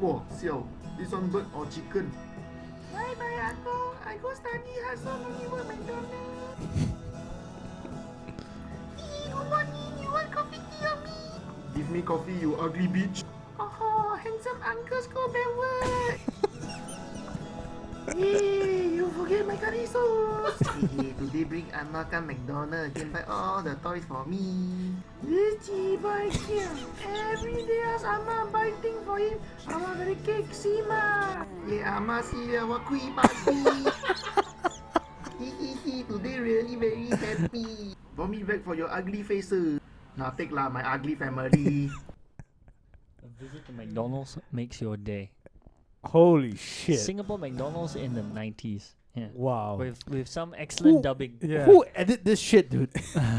Whoa, siao. This one bird or chicken? Bye, Uncle. I go study hustle only work McDonald. Good morning. You want coffee tea or me? Give me coffee, you ugly bitch. Oh, handsome uncles go backward. Hey, you forget my curry sauce. Hey, today bring Makan McDonald. Can buy all the toys for me. Richie boy here. Every day ask Amma buy thing for him. Amma very cake, see ma. Yeah, Amma see our kui party. Today really very happy. Vomit back for your ugly faces. Now take lah my ugly family. A visit to McDonald's makes your day. Holy shit. Singapore McDonald's in the 90s. Yeah. Wow. With some excellent dubbing. Yeah. Who edit this shit, dude?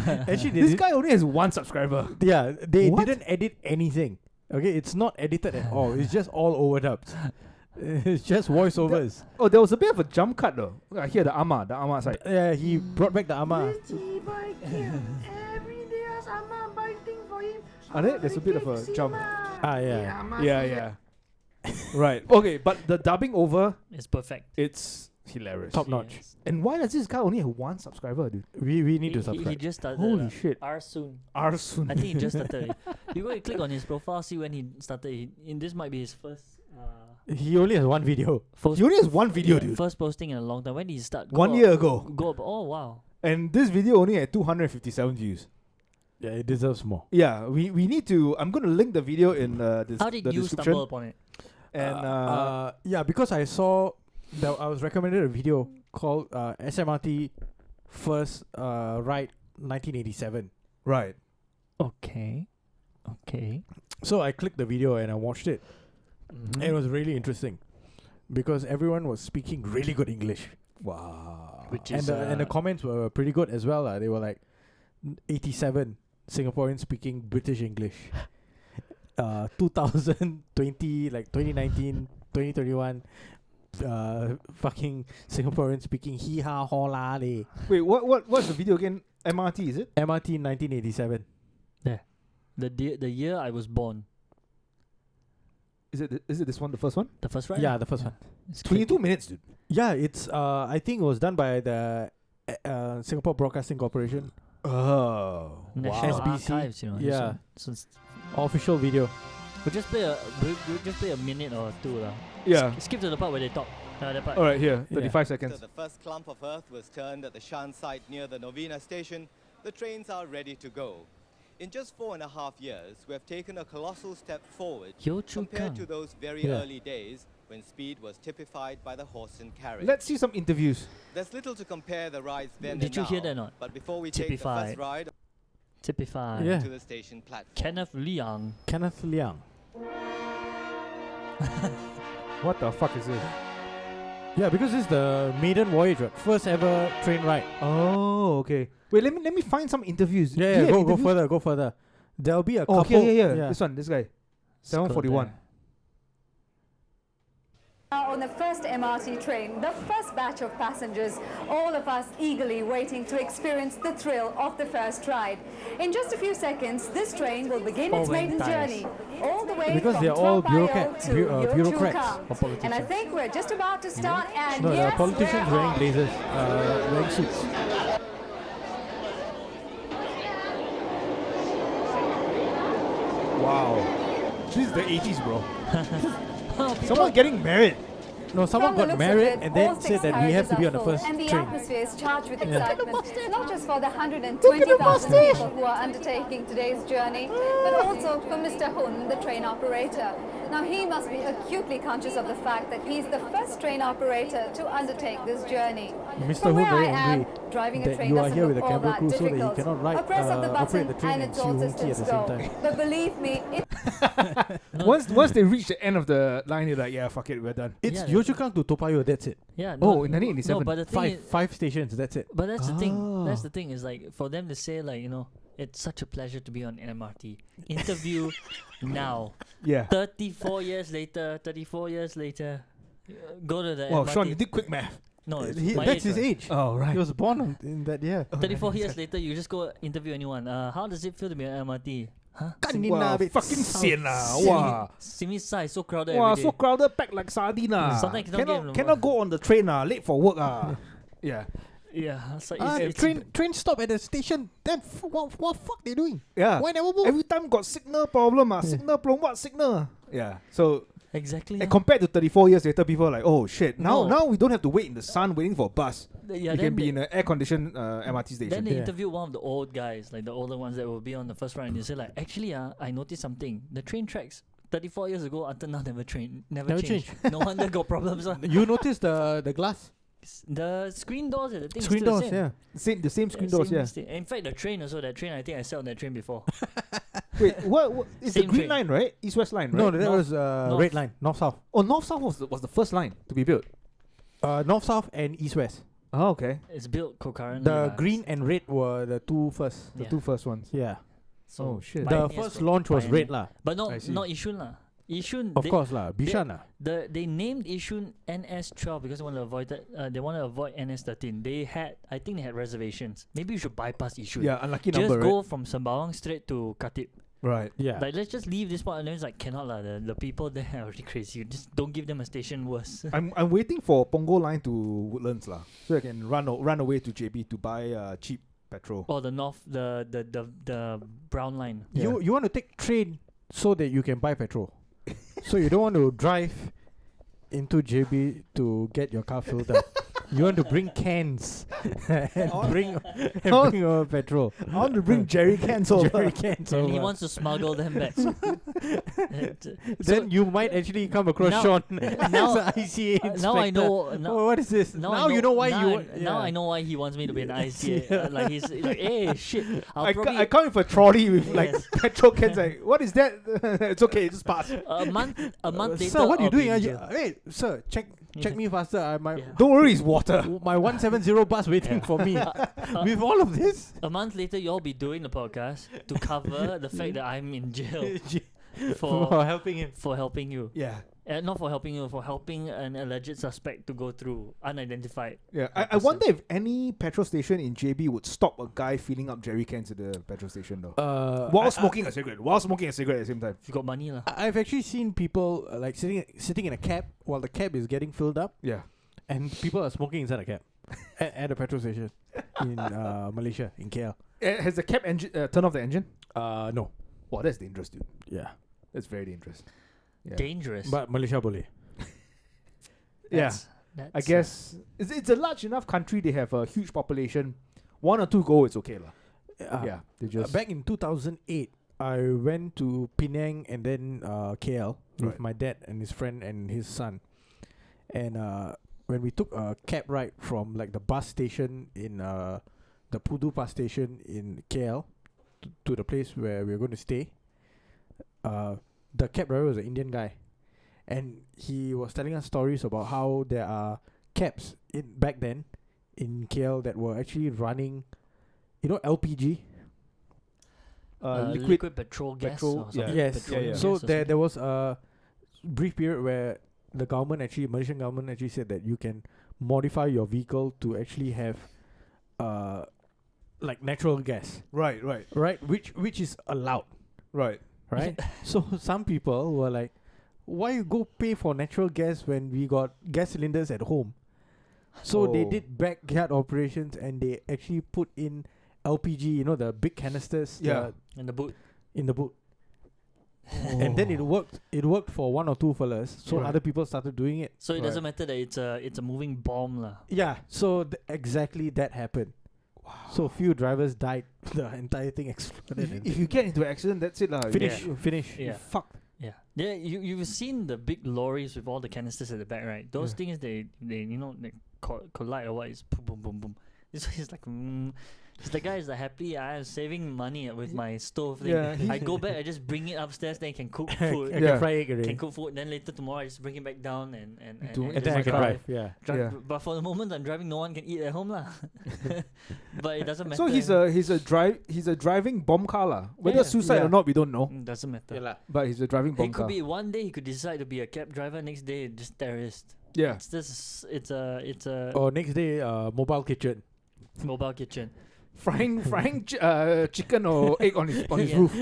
Actually, this guy only has one subscriber. Yeah, they What? didn't edit anything. Okay, it's not edited at all. It's just all overdubbed. It's just voiceovers. Oh, there was a bit of a jump cut though. I hear the Amma side. Yeah, he brought back the Amma. Richie boy here. Every day ask Amma buy thing for him. Are there? There's a bit of a jump. Yeah. Amma Yeah, see yeah. Right. Okay, but the dubbing over, It's perfect. it's hilarious. Top notch. Yes. And why does this guy only have one subscriber, dude? We need to He subscribe. just started. Holy shit. R soon. Arsun. I think he just started. You go and click on his profile, see when he started. This might be his first. He only has one video. He only has one video, dude. First posting in a long time. When did he start? 1 year ago. Go up. Oh wow. And this video only had 257 views. Yeah, it deserves more. Yeah, we need to. I'm going to link the video in the How did the you description. stumble upon it? And yeah, because I saw that I was recommended a video called SMRT First Ride 1987. right. Okay. So I clicked the video and I watched it. And it was really interesting because everyone was speaking really good English. Wow. Which And is the comments were pretty good as well. They were like 87 Singaporeans speaking British English. 2020, like 2019, 2021, fucking Singaporeans speaking hee ha ho la le. Wait, what's the video again? MRT, is it? MRT 1987. the year I was born. Is it this one, the first one? The first ride. Yeah, the first one. It's 22 minutes, dude. Yeah, it's I think it was done by the Singapore Broadcasting Corporation. Oh, National SBC. Archives, you know. Yeah. So it's, Official video. we'll just play a minute or two lah. Yeah. Skip to the part where they talk. That part. All right, here, Yeah. 35 After seconds. the first clump of earth was turned at the Shan site near the Novena station, the trains are ready to go. In just 4.5 years, we have taken a colossal step forward Yio Chu compared to Kang. those very Yeah. early days when speed was typified by the horse and carriage. Let's see some interviews. There's little to compare the rides then Did and you now, hear that or not? But before we take the Typified. first ride Typified. Yeah. to the station platform. Kenneth Liang. Kenneth Liang. What the fuck is this? Yeah, because this is the maiden voyage, right? First ever train ride. Oh, okay. Wait, let me find some interviews. Do you Yeah, have go interviews? go further. There'll be a Oh, couple. yeah. This guy. 741. On the first MRT train, the first batch of passengers, all of us eagerly waiting to experience the thrill of the first ride. In just a few seconds, this train will begin its Following maiden ties. journey, all the way Because from they're all Toa Payoh bureaucrat- to bu- Yio Chu bureaucrats Kang. or politicians. And I think we're just about to start, and No, yes, the politicians we're wearing off. blazers, wearing suits. Wow. This is the 80s, bro. Oh, Someone getting married. No, someone From the got looks married of it, and then all said six that we have to be on the carriages first are full, and the train. atmosphere is charged with excitement, not just for the 120,000 people who are undertaking today's journey, but also for Mr. Hun, the train operator. Now, he must be acutely conscious of the fact that he's the first train operator to undertake this journey. Mr. From Hu where very I am, angry driving a that train you are doesn't here with look the all camera that crew so that he difficult. cannot ride, A press of the operate button the train and and it's all see Wong Ki at systems the same go. time. But believe me, it Once they reach the end of the line, you're like, yeah, fuck it, we're done. It's Yeah, Yio Chu Kang to Toa Payoh, that's it. Yeah. Oh, in 1987. No, but the thing is, Five stations, that's it. but that's the thing. That's Oh. the thing is like for them to say like it's such a pleasure to be on MRT. Interview now. Yeah. 34 years later. Go to the Wow, MRT. Sean, you did quick math. No, it's my That's age, his right? age. Oh, right. He was born in that year. 34 years later, you just go interview anyone. How does it feel to be on MRT? Huh? Wow, fucking sian Wow. Simi side so crowded Wow, every day. so crowded, packed like sardine Sometimes cannot get Cannot go on the train late for work Yeah. Yeah, it's like train stop at the station. Then what fuck they doing? Yeah. Why never move? Every time got signal problem Signal problem, what signal? Yeah. So exactly. and compared to 34 years later, people are like, oh shit, No. now we don't have to wait in the sun waiting for a bus. Yeah, We then can be they- in an air-conditioned MRT station. Then they Yeah. interviewed one of the old guys, like the older ones that will be on the first run, and they say like, actually, I noticed something. The train tracks 34 years ago until now never Never changed. No wonder got problems. You notice the glass? The screen doors, the thing Screen is still doors, the same. yeah. The same screen doors, yeah. In fact, the train also, that train, I think I sat on that train before. Wait, what it's the Same green train. line, right? East-West line, right? No, that North- was north. red line, north-south. Oh, North-South was the first line to be built. North-south and east-west. Oh, okay. It's built concurrently. The lah. green and red were the two first. The Yeah. two first ones. Yeah. So Oh, shit. The pioneers first got launch was pioneer. red lah. But I not see. Yishun lah. Yishun, Of course lah. Bishan lah. They named Yishun NS12 because they want to avoid that. They want to avoid NS13. I think they had reservations. Maybe you should bypass Yishun. Yeah, unlucky Just number, go from Sembawang straight to Khatib. right? Yeah. Like let's just leave this part, and then it's like cannot lah. The people there are already crazy. Just don't give them a station worse. I'm waiting for Punggol line to Woodlands lah, so I can run away to JB to buy cheap petrol. Or the north, the brown line. Yeah. You want to take train so that you can buy petrol. So you don't want to drive into JB to get your car filled up. You want to bring cans and bring your petrol. I want to bring jerry cans over. Jerry cans And he over. wants to smuggle them back. Then you might actually come across now- Sean now- as an ICA inspector. now I know. Now, Oh, what is this? Now you know why now you. I, now I know why he wants me to be an ICA. Like he's like, hey, shit. I Probably come with a trolley with like Yes. petrol cans. Like, what is that? It's okay, just pass. a month later. Sir, what are you I'll be doing? in Are you, jail. wait, sir, check me faster. I might. Yeah. Don't worry, it's water. My 170 bus waiting Yeah. for me. With all of this, A month later, you'll be doing the podcast to cover the fact that I'm in jail for helping him. for helping you. Yeah, Not for helping you, for helping an alleged suspect to go through unidentified. yeah. I wonder if any petrol station in JB would stop a guy filling up jerry cans at the petrol station though, while smoking a cigarette. While smoking a cigarette at the same time. If you got money lah. I've actually seen people like sitting in a cab while the cab is getting filled up, Yeah. and people are smoking inside the cab at a petrol station in Malaysia, in KL. Has the cab engine turned off the engine? No. Wow, that's dangerous, dude. Yeah. That's very dangerous. Yeah. Dangerous. But Malaysia boleh. Yeah. That's, I guess it's a large enough country. They have a huge population. 1 or 2 go, it's okay lah. Yeah, they just Back in 2008, I went to Penang and then KL with Right. my dad and his friend and his son. And when we took a cab ride from like the bus station in the Pudu bus station in KL to the place where we were going to stay, the cab driver was an Indian guy, and he was telling us stories about how there are cabs back then in KL that were actually running, LPG. liquid. petrol gas. petrol, Or something. yeah. Yes. Petroleum So gas or there something. was a brief period where the Malaysian government actually said that you can modify your vehicle to actually have like natural gas, Right. right? Which is allowed, Right. right? So some people were like, why you go pay for natural gas when we got gas cylinders at home? So they Oh. did backyard operations, and they actually put in LPG, the big canisters, Yeah. In the boot. in the boot. And then it worked. It worked for 1 or 2 fellas. So Right. other people started doing it. So it doesn't Right. matter that it's a moving bomb lah. Yeah. So exactly that happened. So few drivers died. The entire thing exploded. and If you get into an accident, that's it lah. finish. Yeah. Finish. Yeah. Fuck. Yeah. Yeah, you've seen the big lorries with all the canisters at the back, right? Those Yeah. things they they collide or what is boom boom boom boom. This one is like Because the guy is like happy. I'm saving money with my stove thing. Yeah, I go back. I just bring it upstairs. Then I can cook I food. can Yeah. fry egg already. Can cook food. Then later tomorrow I just bring it back down and To- And then I can drive. Yeah. Yeah. But for the moment I'm driving, no one can eat at home lah. But it doesn't matter. So he's a driving bomb car lah. Whether Yeah. suicide Yeah. or not, we don't know. Doesn't matter. But he's a driving bomb It car. could be one day he could decide to be a cab driver. Next day just terrorist. Yeah. It's a Or next day, mobile kitchen. mobile kitchen. chicken or egg on his Yeah. roof.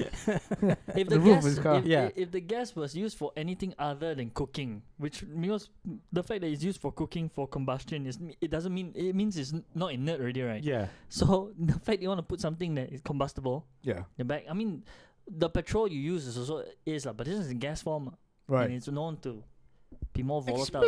If The the roof of gas, his car. if the gas was used for anything other than cooking, which means the fact that it's used for cooking for combustion it doesn't mean it means it's not inert already, right? Yeah. So the fact you want to put something that is combustible Yeah. the back, I mean, the petrol you use is also but this is in gas form, Right. and it's known to be more volatile.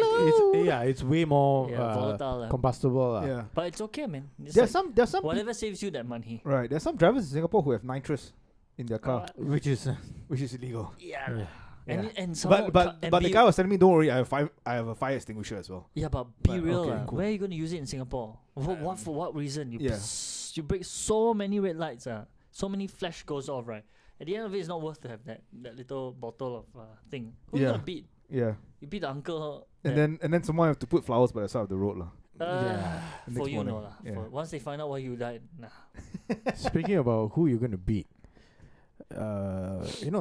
It's way more Volatile. combustible. Yeah. But it's okay, man. It's There's like there's some whatever saves you that money. right. There's some drivers in Singapore who have nitrous in their car, Which is which is illegal. Yeah. Yeah. And some But the guy was telling me, don't worry, I have a fire extinguisher as well. yeah, but be But, real. okay, cool. Where are you going to use it in Singapore? For what reason? You Yeah. you break so many red lights. So many flash goes off. Right. At the end of it, it's not worth to have that little bottle of thing. Who you Yeah. gonna beat? Yeah. You beat the uncle. And then someone have to put flowers by the side of the road lah. Yeah. The For next you morning. know lah. Yeah. Once they find out why you died, nah. Speaking about who you're going to beat,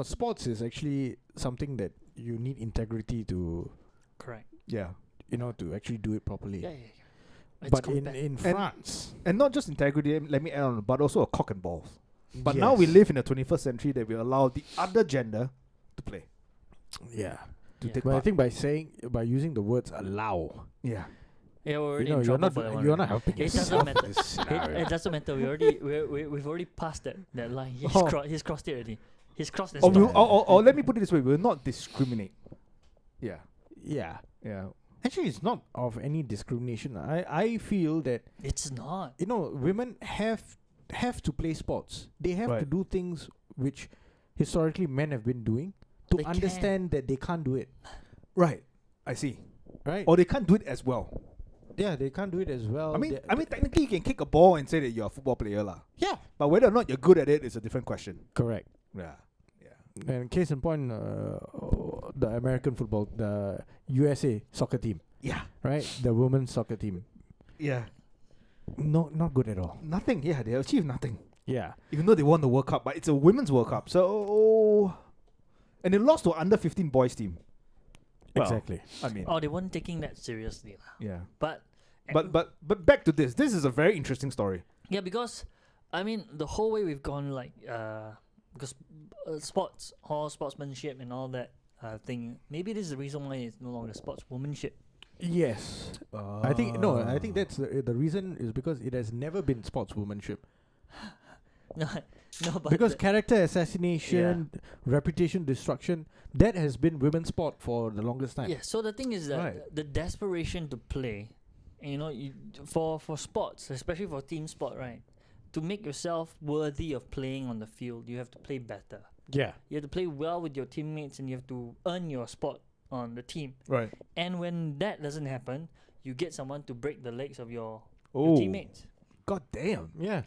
sports is actually something that you need integrity to, Correct. Yeah. to actually do it properly. Yeah. It's But in combat. France, And not just integrity, let me add on, but also a cock and balls. But now we live in the 21st century that we allow the other gender to play. Yeah. Yeah. Take But I part. think by using the words allow, Yeah. Yeah, we're already in you're trouble not for that one. you're right? not helping It doesn't yourself matter. in this scenario. It doesn't matter. We've already passed that line. He's crossed it already. He's crossed the Or, stop. or let me put it this way, we will not discriminate. Yeah. Yeah. Yeah. Actually, it's not of any discrimination. I feel that It's not. women have to play sports. They have to Right. do things which historically men have been doing to They understand that they can't do it. Right. I see. Right? Or they can't do it as well. Yeah, they can't do it as well. I mean, technically you can kick a ball and say that you're a football player lah. yeah, But whether or not you're good at it is a different question. correct. Yeah. And case in point, the American football, the USA soccer team, Yeah. right? The women's soccer team, Yeah. no, not good at all. Nothing. Yeah, they achieved nothing. Yeah, Even though they won the World Cup, but it's a women's World Cup. So, and they lost to under 15 boys team. Well, exactly. I mean, Oh, they weren't taking that seriously, lah. yeah. But But back to this. This is a very interesting story. yeah, because I mean the whole way we've gone because sports, all sportsmanship and all that thing. Maybe this is the reason why it's no longer sportswomanship. Yes, I think that's the reason is because it has never been sportswomanship. No, but Because character assassination, reputation destruction, that has been women's sport for the longest time. yeah. So the thing is that Right. the desperation to play, and, for sports, especially for team sport, right? To make yourself worthy of playing on the field, you have to play better. Yeah. You have to play well with your teammates, and you have to earn your spot on the team. Right. And when that doesn't happen, you get someone to break the legs of your Oh, teammates. God damn. Yeah.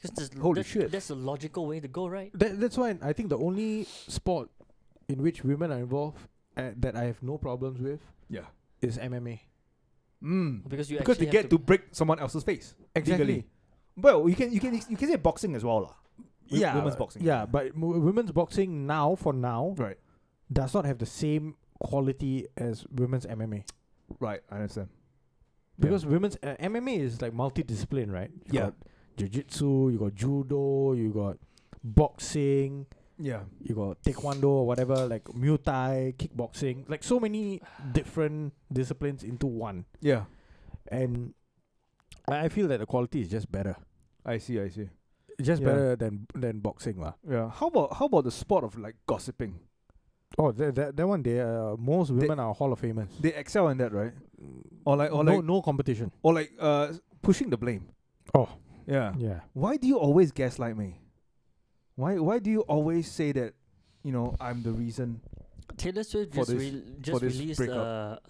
Because Holy shit. that's a logical way to go, right? That's why I think the only sport in which women are involved that I have no problems with Yeah. is MMA. Because you Because they actually get to break someone else's face. legally. Well, you can say boxing as well lah. Yeah, Women's boxing. Yeah, but women's boxing for now Right. does not have the same quality as women's MMA. Right. I understand. Because women's MMA is like multidiscipline, right? You Yeah. got jiu-jitsu, you got judo, you got boxing, Yeah. you got taekwondo or whatever, like Muay Thai, kickboxing, like so many different disciplines into one. Yeah. And I feel that the quality is just better. I see. It's just Yeah. better than boxing lah. Yeah. How about the sport of like gossiping? Oh, that one, most women are Hall of Famers. They excel in that, right? Or No competition. or like pushing the blame. Oh, Yeah. yeah. Why do you always gaslight me? Why do you always say that, I'm the reason? Taylor Swift For just, this- just for this released breakup.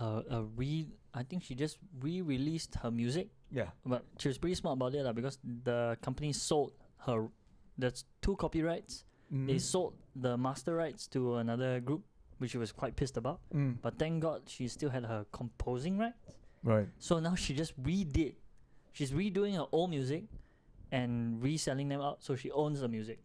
I think she just re-released her music, Yeah. but she was pretty smart about it because the company sold her. There's 2 copyrights. They sold the master rights to another group, which she was quite pissed about. But thank God she still had her composing rights. Right. So now she just redid. She's redoing her old music and reselling them out, so she owns the music.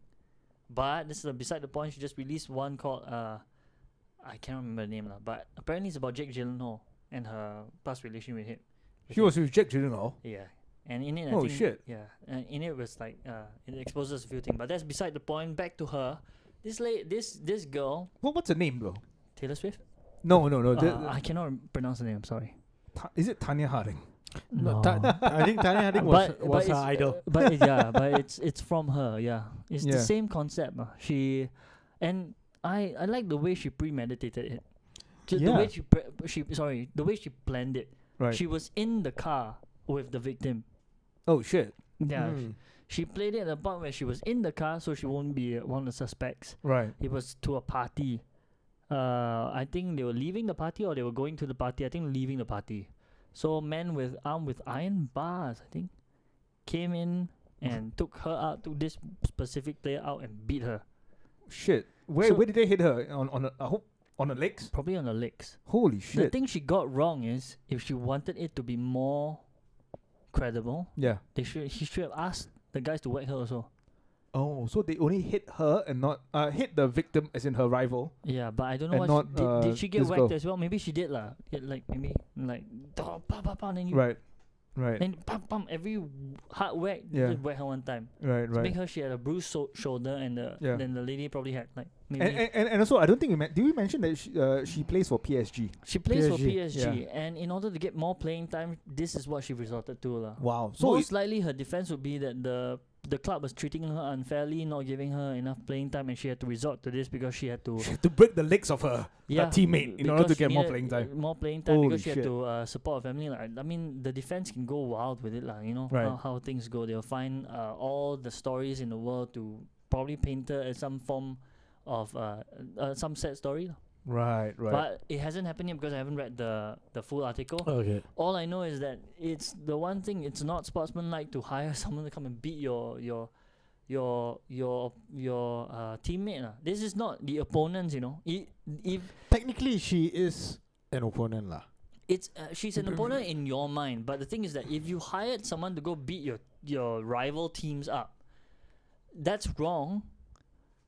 But this is beside the point. She just released one called I can't remember the name, but apparently it's about Jake Gyllenhaal and her past relation with him. She was with Jake Gyllenhaal. Yeah. And in it, I Oh, think, shit. yeah, in it was like it exposes a few things. But that's beside the point. Back to her. This girl, What's her name though? Taylor Swift. No. I cannot pronounce the name. Sorry. Is it Tanya Harding? No. I think Tanya Harding was her idol. But yeah, but it's from her. Yeah, it's the Yeah. same concept. She, and I like the way she premeditated it. The Yeah. way the way she planned it. Right. She was in the car with the victim. Oh shit. Yeah. She played it at the point where she was in the car, so she won't be one of the suspects. Right. It was to a party. I think they were leaving the party or they were going to the party. I think leaving the party. So men armed with iron bars, I think, came in and took her out, took this specific player out and beat her. Shit. Where So- did they hit her? On the legs? Probably on the legs. Holy The shit. thing she got wrong is if she wanted it to be more credible, Yeah. he should have asked the guys to whack her also. Oh, so they only hit her and not hit the victim as in her rival. Yeah, but I don't know And what not, did she get this whacked girl. as well? Maybe she did lah. Yeah, like maybe like pa pa pa, then you Right. then pam every hard whack Yeah. just whack her one time. Right. To make her she had a bruised shoulder and Yeah. then the lady probably had like maybe And also, I don't think did we mention that she plays for PSG? she plays for PSG, PSG and in order to get more playing time, this is what she resorted to lah. Wow. Most likely her defense would be that the club was treating her unfairly, not giving her enough playing time, and she had to resort to this because she had to she had to break the legs of her teammate in order to because she get more needed, playing time. More playing time Holy because she had shit. to support her family. Like, I mean, the defense can go wild with it, like, you know Right. how things go. They'll find all the stories in the world to probably paint her as some form of some sad story. lah. Right. But it hasn't happened yet because I haven't read the full article. Okay. All I know is that it's the one thing. It's not sportsmanlike to hire someone to come and beat your teammate. This is not the opponents, you know. If Technically, she is an opponent lah. it's she's an opponent in your mind, but the thing is that if you hired someone to go beat your rival teams up, that's wrong.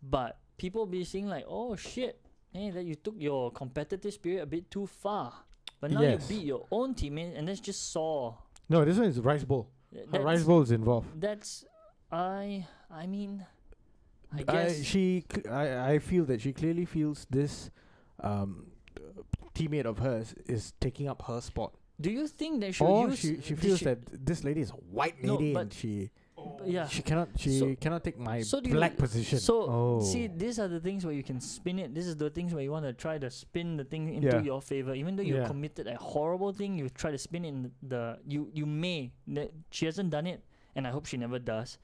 But people be saying like, oh shit, hey, that you took your competitive spirit a bit too far. But now Yes. you beat your own teammate, and that's just sore. No, this one is rice bowl. That's- Rice bowl is involved. That's I mean, I guess I feel that she clearly feels this teammate of hers is taking up her spot. Do you think they should Or use? she feels that this lady is a white No, lady but- and she yeah. cannot take my So do black you, position. So Oh. see, these are the things where you can spin it. This is the things where you want to try to spin the thing into Yeah. your favor. Even though you Yeah. committed a horrible thing, you try to spin it in you may. She hasn't done it, and I hope she never does.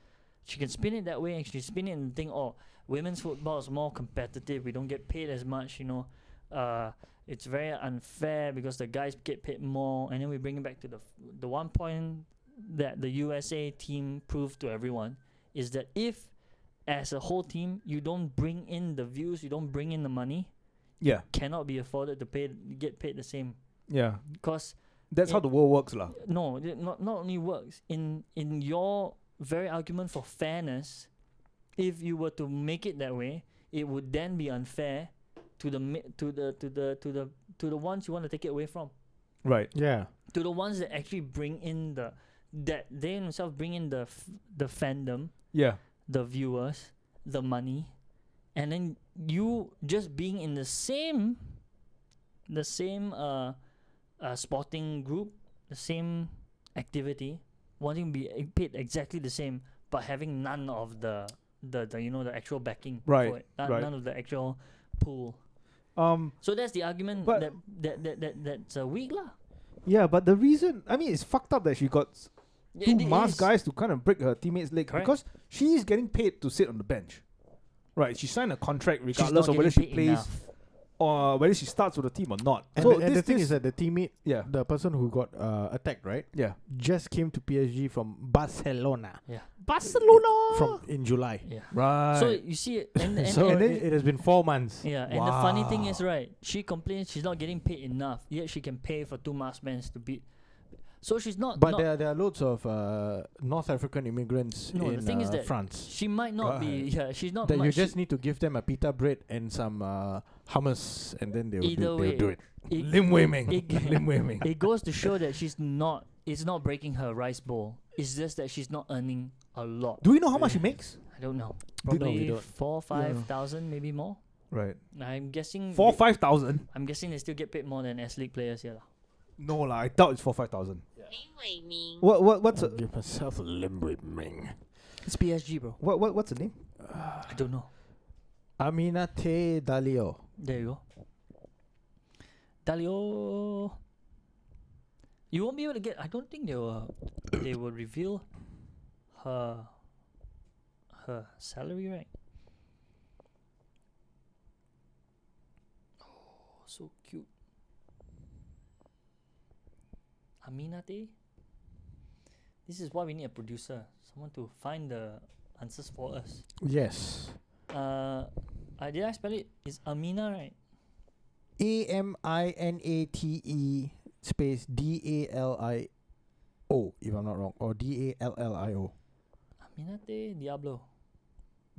She can spin it that way, and she spin it and think, oh, women's football is more competitive. We don't get paid as much, you know. It's very unfair because the guys get paid more, and then we bring it back to the one point that the USA team proved to everyone is that if, as a whole team, you don't bring in the views, you don't bring in the money, Yeah. cannot be afforded to get paid the same. Yeah. Because That's how the world works, lah. no, not only works in your very argument for fairness. If you were to make it that way, it would then be unfair to the to the ones you want to take it away from, Right. yeah. to the ones that actually bring in that they themselves bring in the fandom, Yeah. the viewers, the money, and then you just being in the same sporting group, the same activity, wanting to be paid exactly the same, but having none of the actual backing Right, for it, right. none of the actual pool. So that's the argument But- that's weak lah. Yeah, but the reason, I mean, it's fucked up that she got two It masked is. guys to kind of break her teammates' leg Correct. because she's getting paid to sit on the bench. Right, she signed a contract She's regardless not of whether getting she paid plays enough. or whether she starts with the team or not. And, So the thing is that the teammate, yeah, the person who got attacked, right, yeah, just came to PSG from Barcelona Yeah, Barcelona in July. yeah. right. So you see, and So and then- it has been 4 months. yeah, and the funny thing Wow. is, right, she complains she's not getting paid enough, yet she can pay for two masked men to beat. So she's not. But not there are loads of North African immigrants No, the in thing is that France. she might not be. Right. Yeah, she's not. That you much, just need to give them a pita bread and some hummus, and then they will Either do way, it. it, Lim Wei Ming, it- Lim Wei Ming. it goes to show that she's not it's not breaking her rice bowl. It's just that she's not earning a lot. Do we know how much she makes? I don't know. No, we Probably don't. 4,000-5,000, maybe more. Right. I'm guessing. 4,000-5,000. I'm guessing they still get paid more than S League players here, lah. No lah, I doubt it's 4,000-5,000. Ming. What's I'll give myself a limb with Ming. It's PSG, bro. what's the name? I don't know. Aminate Dalio. There you go. Dalio. You won't be able to get. I don't think they will reveal her salary, right? Oh, so cute. Aminate. This is why we need a producer, someone to find the answers for us. Yes. Did I spell it? It's Amina, right? AMINATE space DALIO, if I'm not wrong, or DALLIO. Aminate Diablo.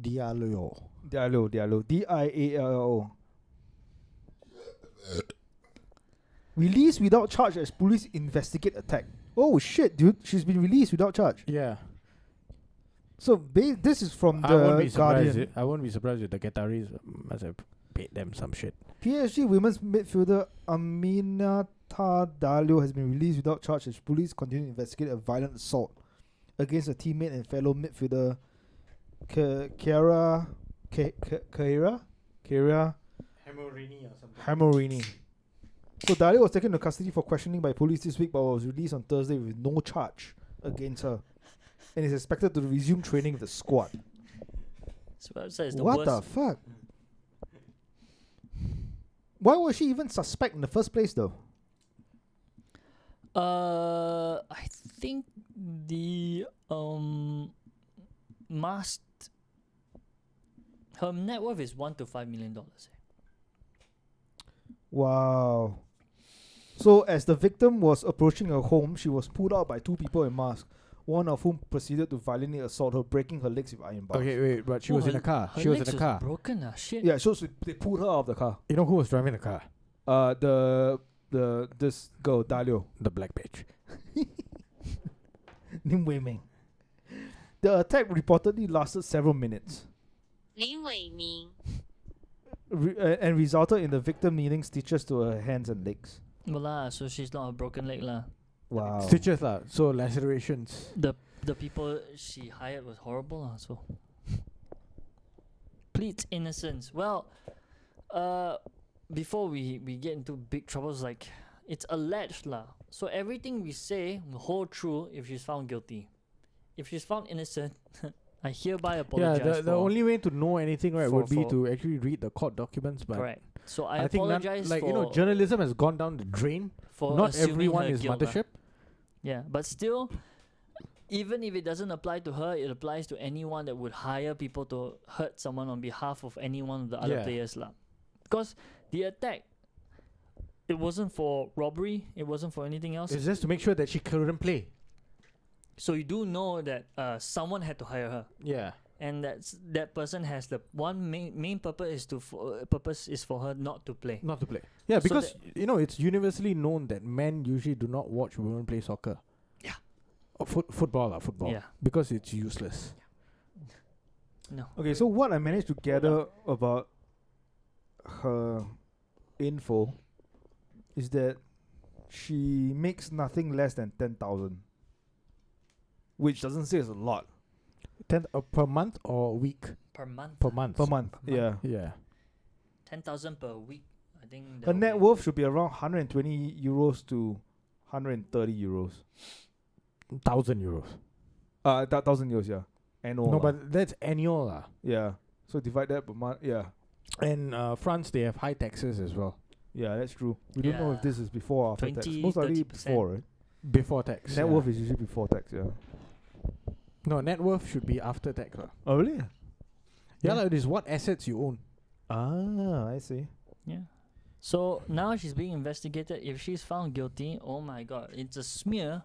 Diallo. Diallo. DIALLO. Released without charge as police investigate attack. Oh shit, dude. She's been released without charge. Yeah. So this is from I won't the be surprised. Guardian. I won't be surprised if the Qataris must have paid them some shit. PSG women's midfielder Aminata Dalio has been released without charge as police continue to investigate a violent assault against a teammate and fellow midfielder Chiara Hamorini or something. Hamorini. So Dalio was taken into custody for questioning by police this week, but was released on Thursday with no charge against her, and is expected to resume training with the squad. This website is the What worst. the fuck? Why was she even suspect in the first place, though? I think the must her net worth is $1 to $5 million. Wow. So, as the victim was approaching her home, she was pulled out by two people in masks, one of whom proceeded to violently assault her, breaking her legs with iron bars. Okay, wait, but she Oh, was in her- a car. Her She was in legs a car. broken, shit. Yeah, so they pulled her out of the car. You know who was driving the car? This girl, Dalio. The black bitch. Nim Wei Ming. The attack reportedly lasted several minutes Lin Weiming. and resulted in the victim needing stitches to her hands and legs. Well, so she's not a broken leg lah. Wow. Stitches lah. So lacerations. The people she hired was horrible lah. So pleads innocence. Well, before we get into big troubles, like it's alleged lah. So everything we say will hold true if she's found guilty. If she's found innocent, I hereby apologize. Yeah, the only way to know anything, right, for- would be for- to actually read the court documents. But correct. So I think none, apologize like for, you know, journalism has gone down the drain. for Not assuming everyone her is guilt lah. mothership. Yeah, but still, even if it doesn't apply to her, it applies to anyone that would hire people to hurt someone on behalf of any one of the other Yeah. players lah. Because the attack, it wasn't for robbery, it wasn't for anything else. It's just to make sure that she couldn't play. So you do know that someone had to hire her, Yeah. and that person has the one main purpose is for her not to play. Not to play. Yeah, So because you know it's universally known that men usually do not watch women play soccer. Yeah. Or football. Yeah. Because it's useless. No. Okay, so what I managed to gather about her info is that she makes nothing less than 10,000, which doesn't say it's a lot 10 per month or week? Per month. Per month. per month. Per Yeah, Yeah. 10,000 per week. I think her that'll net be- worth should be around 120 euros to 130 euros. 1,000 euros. 1,000 euros, yeah. Annual. No, lah. but that's annual lah. yeah. So divide that per month. Yeah, And France, they have high taxes as well. yeah, that's true. We don't know if Yeah. this is before or after tax. 20, Most likely 30%. before, right? Before tax. Net yeah. worth is usually before tax. Yeah. No, net worth should be after tax lah. Oh really? Yeah, Yeah. lah, it is what assets you own. Ah, I see. Yeah. So now she's being investigated. If she's found guilty, oh my god, it's a smear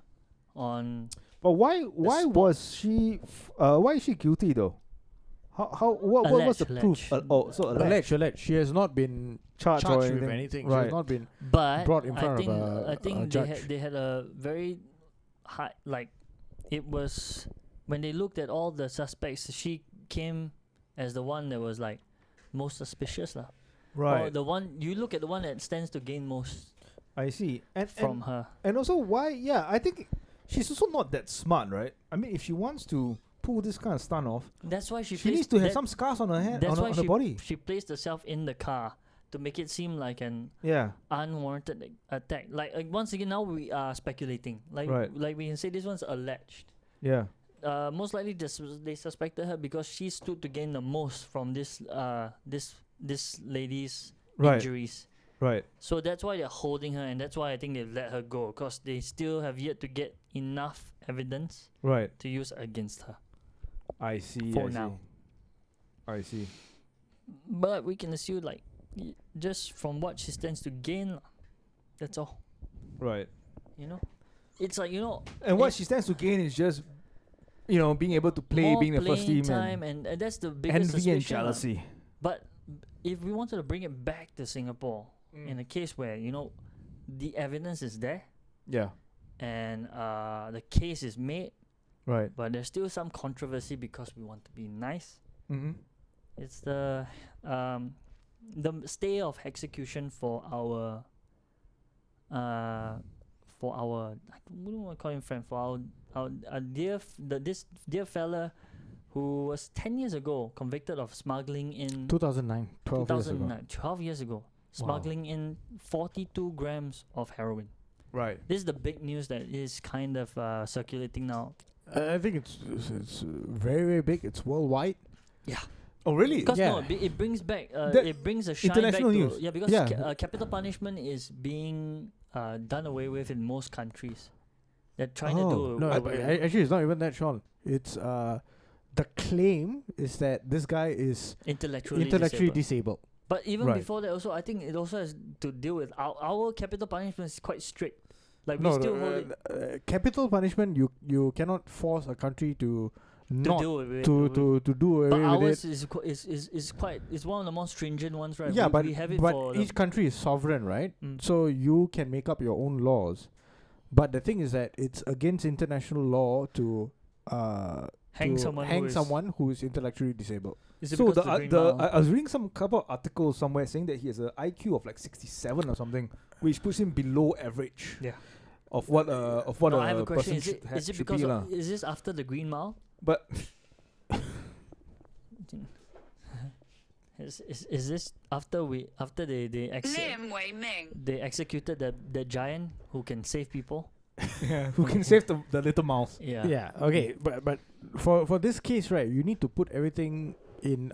on. But why spot. was she why is she guilty though? What was the proof? Alleged. So alleged. Alleged. She has not been Charged or with anything. anything. She Right. has not been But brought in I front of think a I think they judge. they had a very like it was when they looked at all the suspects, she came as the one that was like most suspicious lah. Or Right. the one you look at the one that stands to gain most I see. from her. And also why? Yeah, I think she's also not that smart, right? I mean, if she wants to pull this kind of stunt off, That's why she needs to have some scars on her hand, That's why on her body. she placed herself in the car to make it seem like an Yeah. unwarranted attack. Like once again, now we are speculating. Like Right. like we can say this one's alleged. Yeah. Most likely they suspected her because she stood to gain the most from this lady's Right. injuries. Right. So that's why they're holding her, and that's why I think they let her go, because they still have yet to get enough evidence Right. to use against her. I see. For I now. See. I see. But we can assume like just from what she stands to gain, lah. That's all. Right. You know, it's like And what if she stands to gain is just, being able to play, more being the first playing team, time, and and that's the biggest envy and suspicion, lah. jealousy. But if we wanted to bring it back to Singapore, in a case where the evidence is there Yeah. and the case is made, Right. but there's still some controversy because we want to be nice. Mm-hmm. It's the stay of execution for our I don't want to call him friend, for our this dear fella who was 10 years ago convicted of smuggling in 2009, 12 years ago. 2009, 12 years ago, smuggling in 42 grams of heroin. Right. This is the big news that is kind of circulating now. I think it's very, very big. It's worldwide. Oh, really? Because Yeah. it brings back That it brings a shine back international to news. yeah, because Yeah. capital punishment is being done away with in most countries. They're trying to do No, away but with it. actually, it's not even that, Sean. It's the claim is that this guy is intellectually disabled. disabled. But even Right. before that, also I think it also has to deal with our capital punishment is quite strict. Like we No, still hold it capital punishment. You cannot force a country to to not deal with it. to do away But with ours it. is quite is one of the more stringent ones, right? Yeah, we have it but for each country is sovereign, right? Mm. So you can make up your own laws. But the thing is that it's against international law to hang someone who is intellectually disabled. Is it So because the Green the Mile- I was reading some couple of articles somewhere saying that he has an IQ of like 67 or something, which puts him below average. Yeah. Of what No, I have a a question. person Is it, should, is it should because be of, lah. is this after the Green Mile? But Is this after they executed the giant who can save people? who can save the little mouse? Yeah. Okay. But for this case, right, you need to put everything in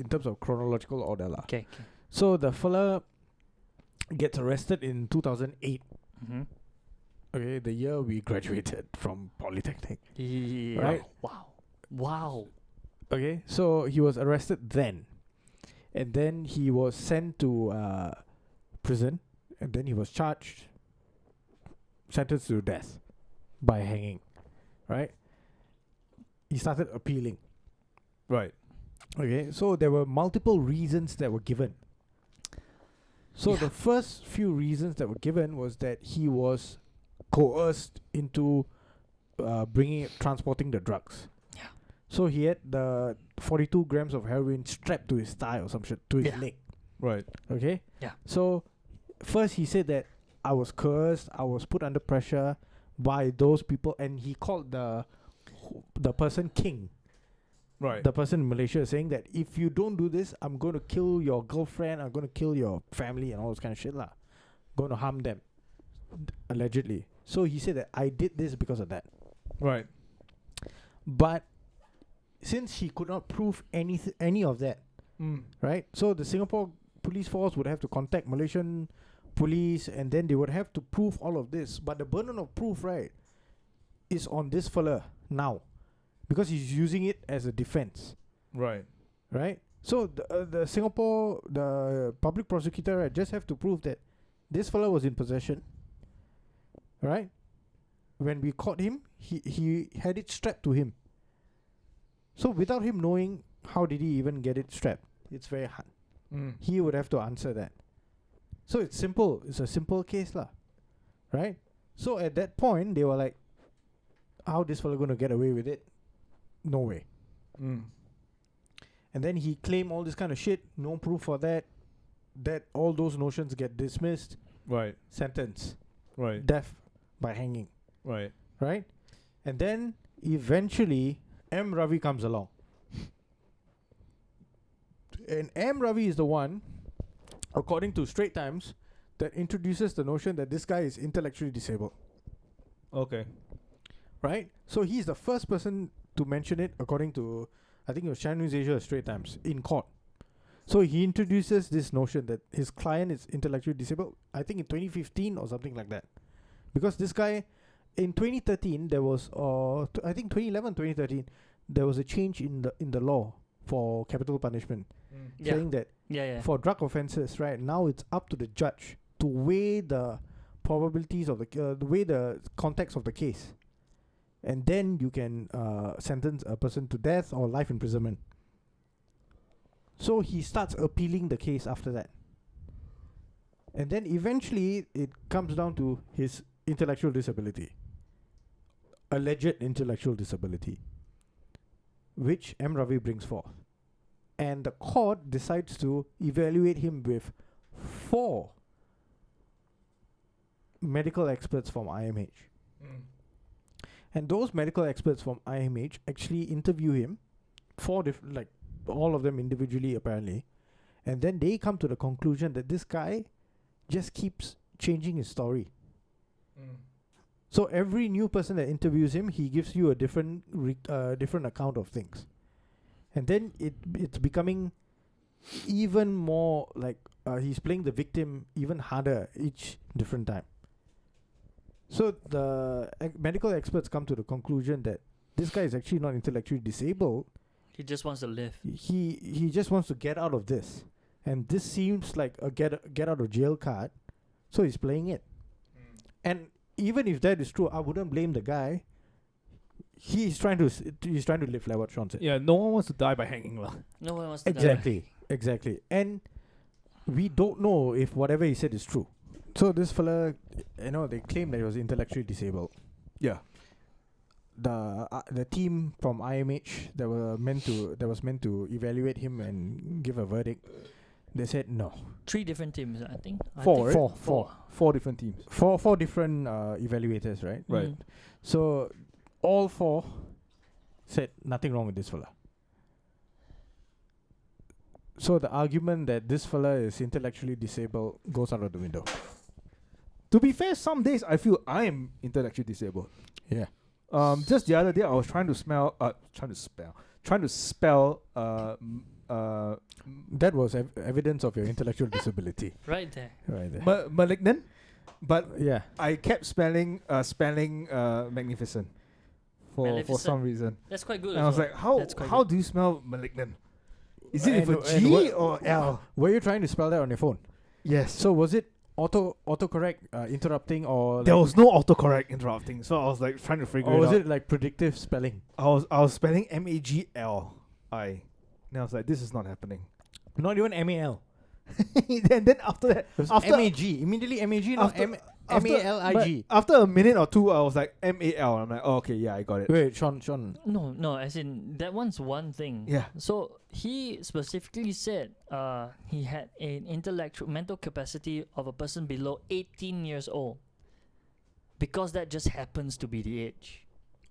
terms of chronological order, lah. Okay. So the fella gets arrested in 2008. Mm-hmm. Okay, the year we graduated from Polytechnic. Yeah. Right. Wow. Okay, so he was arrested then, and then he was sent to prison, and then he was charged, sentenced to death by hanging. Right. He started appealing. Right. Okay, so there were multiple reasons that were given. So Yeah. the first few reasons that were given was that he was coerced into transporting the drugs. Yeah. So he had the 42 grams of heroin strapped to his thigh or some shit, to his Yeah. leg. Right. Okay? Yeah. So first he said that I was coerced, I was put under pressure by those people, and he called the person king. Right. The person in Malaysia saying that if you don't do this, I'm going to kill your girlfriend, I'm going to kill your family and all this kind of shit lah. Going to harm them, allegedly. So he said that I did this because of that. Right. But since he could not prove any of that, right? So the Singapore police force would have to contact Malaysian police, and then they would have to prove all of this. But the burden of proof, right, is on this fella now, because he's using it as a defense, Right. right? So the Singapore, the public prosecutor, right, just have to prove that this fella was in possession, right? When we caught him, he had it strapped to him. So without him knowing, how did he even get it strapped? It's very hard. He would have to answer that. So it's simple. It's a simple case lah, right? So at that point, they were like, how this fella gonna get away with it? No way. Mm. And then he claimed all this kind of shit, no proof for that. That all those notions get dismissed, Right. sentence, Right. death by hanging, Right. right? And then eventually M. Ravi comes along. And M. Ravi is the one, according to Straight Times, that introduces the notion that this guy is intellectually disabled, Okay. right? So he's the first person to mention it, according to, I think it was Channel News Asia or Straight Times, in court. So he introduces this notion that his client is intellectually disabled, I think in 2015 or something like that. Because this guy, in 2013, there was, I think 2011, 2013, there was a change in the law for capital punishment, Yeah. saying that Yeah. for drug offences, right, now it's up to the judge to weigh the probabilities of weigh the context of the case. And then you can sentence a person to death or life imprisonment. So he starts appealing the case after that. And then eventually it comes down to his intellectual disability. Alleged intellectual disability, which M. Ravi brings forth. And the court decides to evaluate him with 4 medical experts from IMH. And those medical experts from IMH actually interview him, 4 different, like all of them individually apparently, and then they come to the conclusion that this guy just keeps changing his story. So every new person that interviews him, he gives you a different different account of things, and then it's becoming even more like he's playing the victim even harder each different time. So the medical experts come to the conclusion that this guy is actually not intellectually disabled. He just wants to live. He just wants to get out of this, and this seems like a get out of jail card, so he's playing it. And even if that is true, I wouldn't blame the guy. He's trying to live, like what Sean said. Yeah, no one wants to die by hanging, lah. No one wants to die. Exactly. And we don't know if whatever he said is true. So this fella, they claim that he was intellectually disabled. Yeah. The team from IMH that was meant to evaluate him and give a verdict, they said no. 3 different teams, I think. Four, right? Four. 4 different teams. Four different evaluators, right? Right. Mm. So all 4 said nothing wrong with this fella. So the argument that this fella is intellectually disabled goes out of the window. To be fair, some days I feel I am intellectually disabled. Yeah. Just the other day I was trying to spell That was evidence of your intellectual disability. Right there. Right there. malignant, but Yeah. I kept spelling magnificent for Maleficent. some reason. That's quite good. And I was like, That's quite how good. do you spell malignant? Is it with a And G what- or L? Were you trying to spell that on your phone? Yes. So was it autocorrect interrupting, or There was no autocorrect interrupting, so I was like trying to figure or it was out. it like predictive spelling? I was spelling Magli. And I was like, this is not happening. Not even MAL. then after that, It was after MAG. Immediately MAG, not after- MALIG. but after a minute or two, I was like MAL. I'm like, oh, okay, yeah, I got it. Wait, Sean. No, as in that one's one thing. Yeah. So he specifically said he had an mental capacity of a person below 18 years old, because that just happens to be the age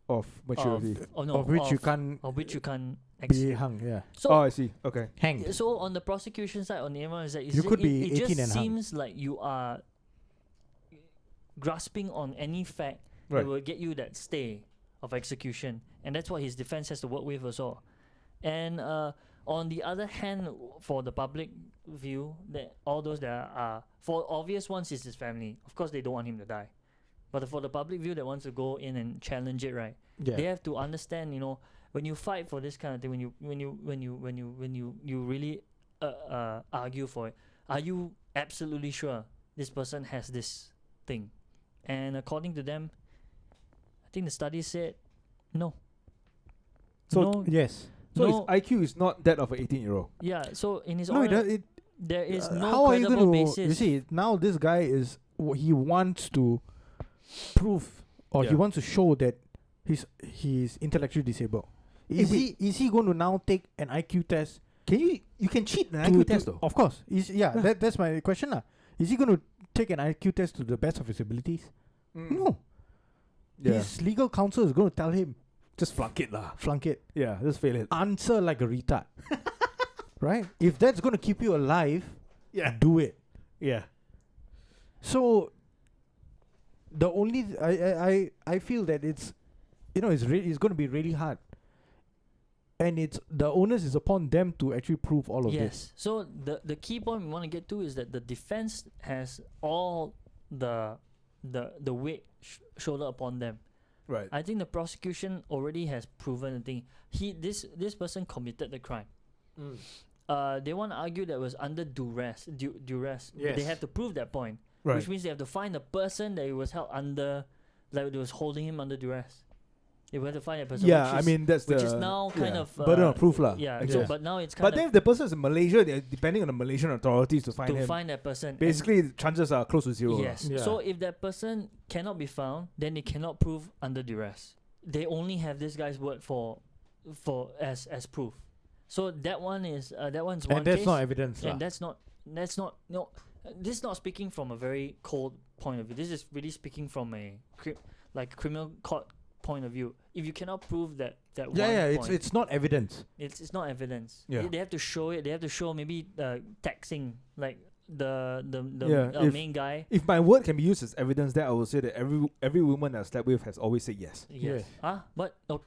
Of maturity. Of which you can't of which you can't be exceed. hung. Yeah. So Oh, I see. Okay. Hanged. so on the prosecution side, on the ML side, You could be it 18 just and hung. seems like you are grasping on any fact Right. that will get you that stay of execution, and that's what his defense has to work with also. And on the other hand, for the public view, that all those that are for obvious ones is his family. Of course, they don't want him to die, but for the public view that wants to go in and challenge it, right? Yeah. They have to understand, when you fight for this kind of thing, when you really argue for it, are you absolutely sure this person has this thing? And according to them, I think the study said no. So no, Yes. So no, his IQ is not that of an 18-year-old. yeah. So in his No, honor, it there is no how are you credible going to? basis. You see, now this guy he wants to prove, or he Yeah. wants to show that He's intellectually disabled. Is he going to now take an IQ test? You can cheat an IQ test though? Of course. That's my question lah. Is he going to take an IQ test to the best of his abilities? No. Yeah. His legal counsel is going to tell him, Just flunk it lah. flunk it. Yeah, just fail it. Answer like a retard. Right? If that's going to keep you alive, do it. Yeah. So the only I feel that it's it's going to be really hard, and it's the onus is upon them to actually prove all of this. Yes. So the key point we want to get to is that the defense has all the weight shoulder upon them. Right. I think the prosecution already has proven the thing. This person committed the crime. They want to argue that it was under duress. Duress. Yes. They have to prove that point, Right. which means they have to find the person that it was held under, like it was holding him under duress. They will have to find that person. Yeah, which I is, mean that's which the is now kind of burden of proof lah. Yeah. Yeah. So, but now it's kind But of then if the person is in Malaysia, they're depending on the Malaysian authorities to find to him. find that person. And Basically, the chances are close to zero. lah. yes. Yeah. So if that person cannot be found, then they cannot prove under duress. They only have this guy's word for as proof. So that one is that one's one And that's case, not evidence lah. and that's not no. This is not speaking from a very cold point of view. This is really speaking from a criminal court point of view. If you cannot prove that one point, it's not evidence. it's not evidence. Yeah. They have to show it. They have to show maybe taxing like the Yeah, if- main guy. If my word can be used as evidence, then I will say that every woman I slept with has always said yes. Yes. But no.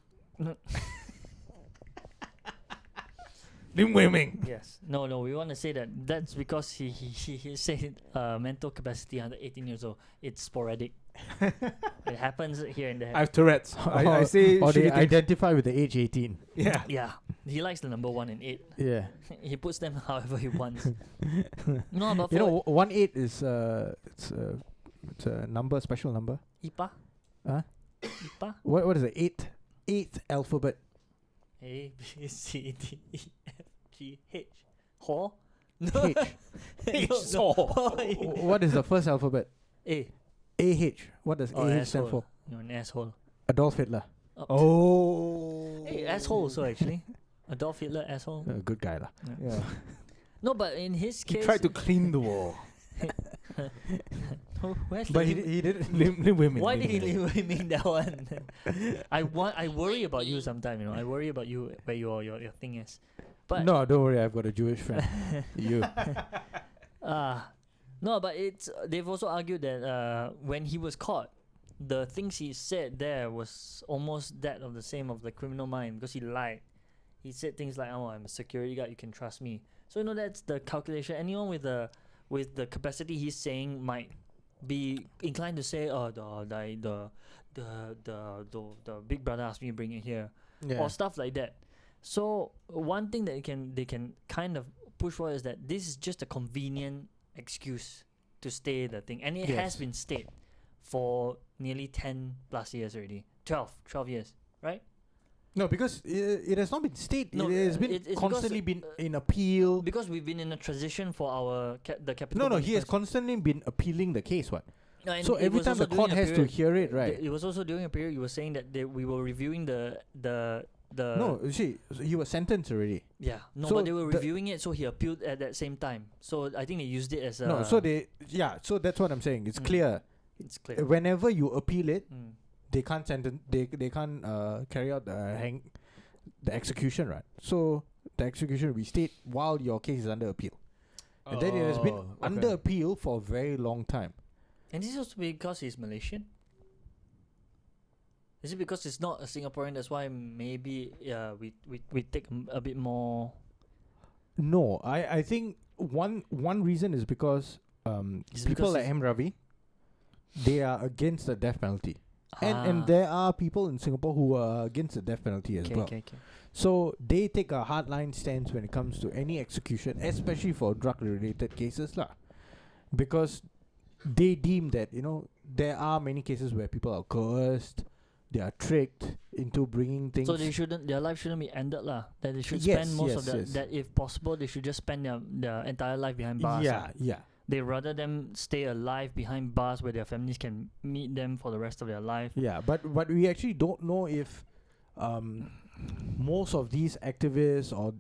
Lim Wei Ming. Yes. No. We want to say that's because he said mental capacity under 18 years old. It's sporadic. It happens here and there. I have Tourette's. I say or they shitty things. identify with the age 18. Yeah. Yeah. He likes the number 1 and 8. Yeah. He puts them however he wants. No, but You for know, 1-8 is it's a number, special number. IPA. Huh? IPA. What is the eighth alphabet? A B C D E F G H. Ho. H. No. What is the first alphabet? A. AH. What does AH stand for? You're an asshole. Adolf Hitler. Oh. Hey, asshole also actually. Adolf Hitler, asshole. A good guy lah. Yeah. No, but in his He case, tried to clean the wall. where's But the he did. Lim Wei Ming. why did he mean that one? I worry about you sometime. I worry about you where your thing is. But No, don't worry. I've got a Jewish friend. You. no, but they've also argued that when he was caught, the things he said there was almost that of the same of the criminal mind because he lied. He said things like, "Oh, I'm a security guard. You can trust me." So that's the calculation. Anyone with the capacity he's saying might be inclined to say, "Oh, the big brother asked me to bring it here," or stuff like that. So one thing that they can kind of push for is that this is just a convenient excuse to stay the thing, and it has been stayed for nearly 10 plus years already. 12 years, right? No, because it has not been stayed. No, it has been it's constantly because, been in appeal. Because we've been in a transition for our the capital. No, he has punishments. constantly been appealing the case. What? No, and So it every was time the also court during a has to period- hear it, right? It was also during a period you were saying that we were reviewing the No, you see, he was sentenced already. yeah no So but they were the- reviewing it, so he appealed at that same time. So I think they used it as a No, so so that's what I'm saying. It's clear. it's clear. Whenever you appeal it, Mm. they can't sentence. They can't carry out the execution, right? So the execution will be stayed while your case is under appeal, and then it has been under appeal for a very long time. And this is also because he's Malaysian. Is it because it's not a Singaporean? That's why maybe we take a bit more. No, I think one reason is because It's people because like it's- M. Ravi, they are against the death penalty, and there are people in Singapore who are against the death penalty as well. Okay. So they take a hardline stance when it comes to any execution, especially for drug-related cases, lah. Because they deem that there are many cases where people are coerced, they are tricked into bringing things. So their life shouldn't be ended lah. That they should Yes, spend most yes, of that. yes. That if possible, they should just spend their entire life behind bars. Yeah, yeah. They rather them stay alive behind bars where their families can meet them for the rest of their life. Yeah, but we actually don't know if most of these activists or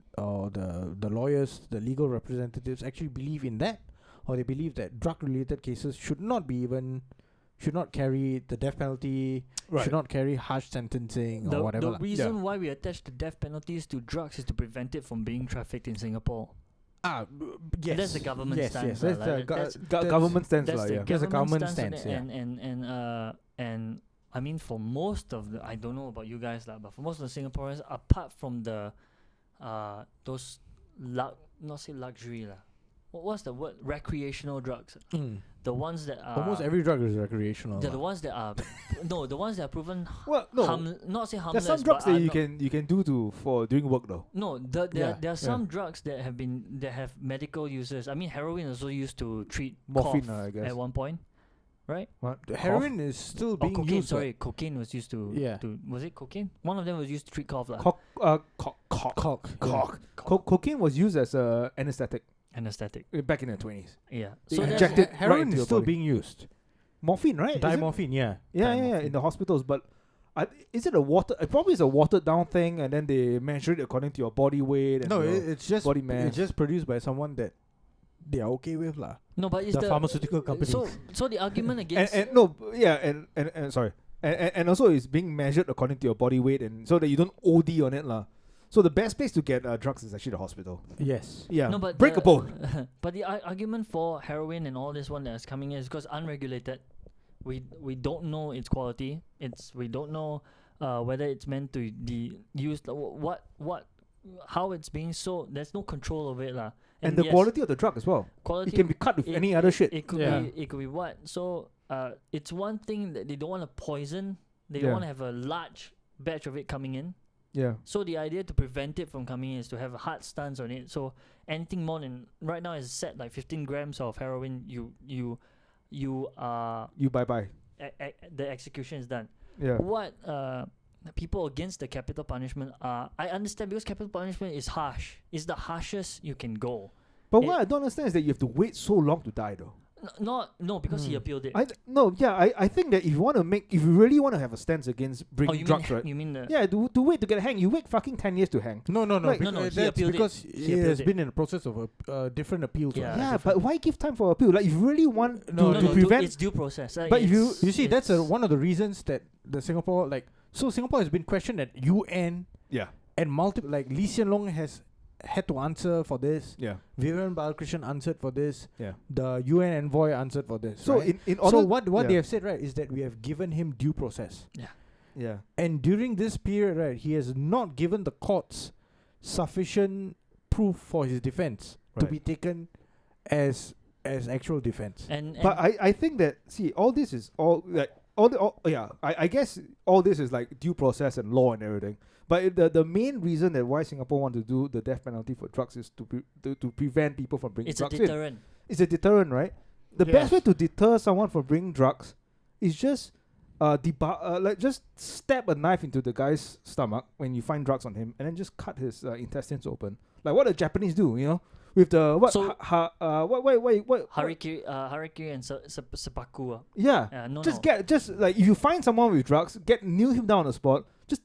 the lawyers, the legal representatives actually believe in that, or they believe that drug-related cases should not carry the death penalty, should not carry harsh sentencing or whatever. The reason why we attach the death penalties to drugs is to prevent it from being trafficked in Singapore. Yes. That's the government stance. Yes, That's government stance, That's the yeah. That's a government stance stance, on it, and I mean, for most of the, I don't know about you guys lah, but for most of the Singaporeans, apart from the those not say luxury lah, what's the word, recreational drugs, the ones that are almost every drug is recreational. the ones that are no, the ones that are proven Well, no. not say harmless. There's some drugs but that are you can do for doing work though. no, there are some drugs that have medical uses. I mean, heroin also used to treat Morphine, cough I guess. at one point, right? What? The heroin is still Or being cocaine. used. Sorry, cocaine was used to. Yeah. Was it cocaine? One of them was used to treat cough, Cocaine was used as a anesthetic anesthetic. back in the 20s. Yeah. They So inject that's- it right heroin into is your still body. being used. Morphine, right? Is it? Dimorphine, yeah. Yeah, in the hospitals. But is it a water? It probably is a watered down thing, and then they measure it according to your body weight. And No, your it's just body mass. it's just produced by someone that they are okay with lah. no, but it's The pharmaceutical company. So the argument against and also it's being measured according to your body weight, and so that you don't OD on it lah. So the best place to get drugs is actually the hospital. Yes. Yeah, no, but break a bone. But the argument for heroin and all this one that's coming in is because unregulated. We don't know its quality. We don't know whether it's meant to be used. How it's being sold. There's no control over it lah. And the yes, quality of the drug as well. quality It can be cut with any other shit. It could be what. So it's one thing that they don't want to poison. They don't Yeah. want to have a large batch of it coming in. Yeah. So the idea to prevent it from coming in is to have a hard stance on it. So anything more than right now is set like 15 grams of heroin. You bye. the execution is done. Yeah. What people against the capital punishment are, I understand, because capital punishment is harsh. It's the harshest you can go. But what I don't understand is that you have to wait so long to die though. No, because he appealed it. I think that if you really want to have a stance against bringing you drugs, mean, right? You mean the to wait to get hanged, you wait fucking 10 years to hang. No. Like- No, he That's appealed it. because He he appealed has it. been in the process of a different appeals. Yeah. Yeah, but why give time for appeal? Like if you really want No, to prevent, it's due process. But if you- You see, that's one of the reasons that the Singapore Singapore has been questioned at UN yeah, and multiple Lee Hsien Loong has had to answer for this. yeah, Vivian Balakrishnan answered for this. yeah. The UN envoy answered for this. So right? in order, so what yeah, they have said, right, is that we have given him due process. yeah, And during this period, right, he has not given the courts sufficient proof for his defense to Right. be taken as actual defense. and but I think that all this is I guess all this is like due process and law and everything. But the main reason that why Singapore want to do the death penalty for drugs is to prevent people from bringing it's a drugs in. deterrent. It's a deterrent, right? The Yes. best way to deter someone from bringing drugs is just just stab a knife into the guy's stomach when you find drugs on him, and then just cut his intestines open, like what the Japanese do, with the what? So- what? Harikiri and Sepaku. Yeah, No, just no. just like if you find someone with drugs, kneel him down on the spot, just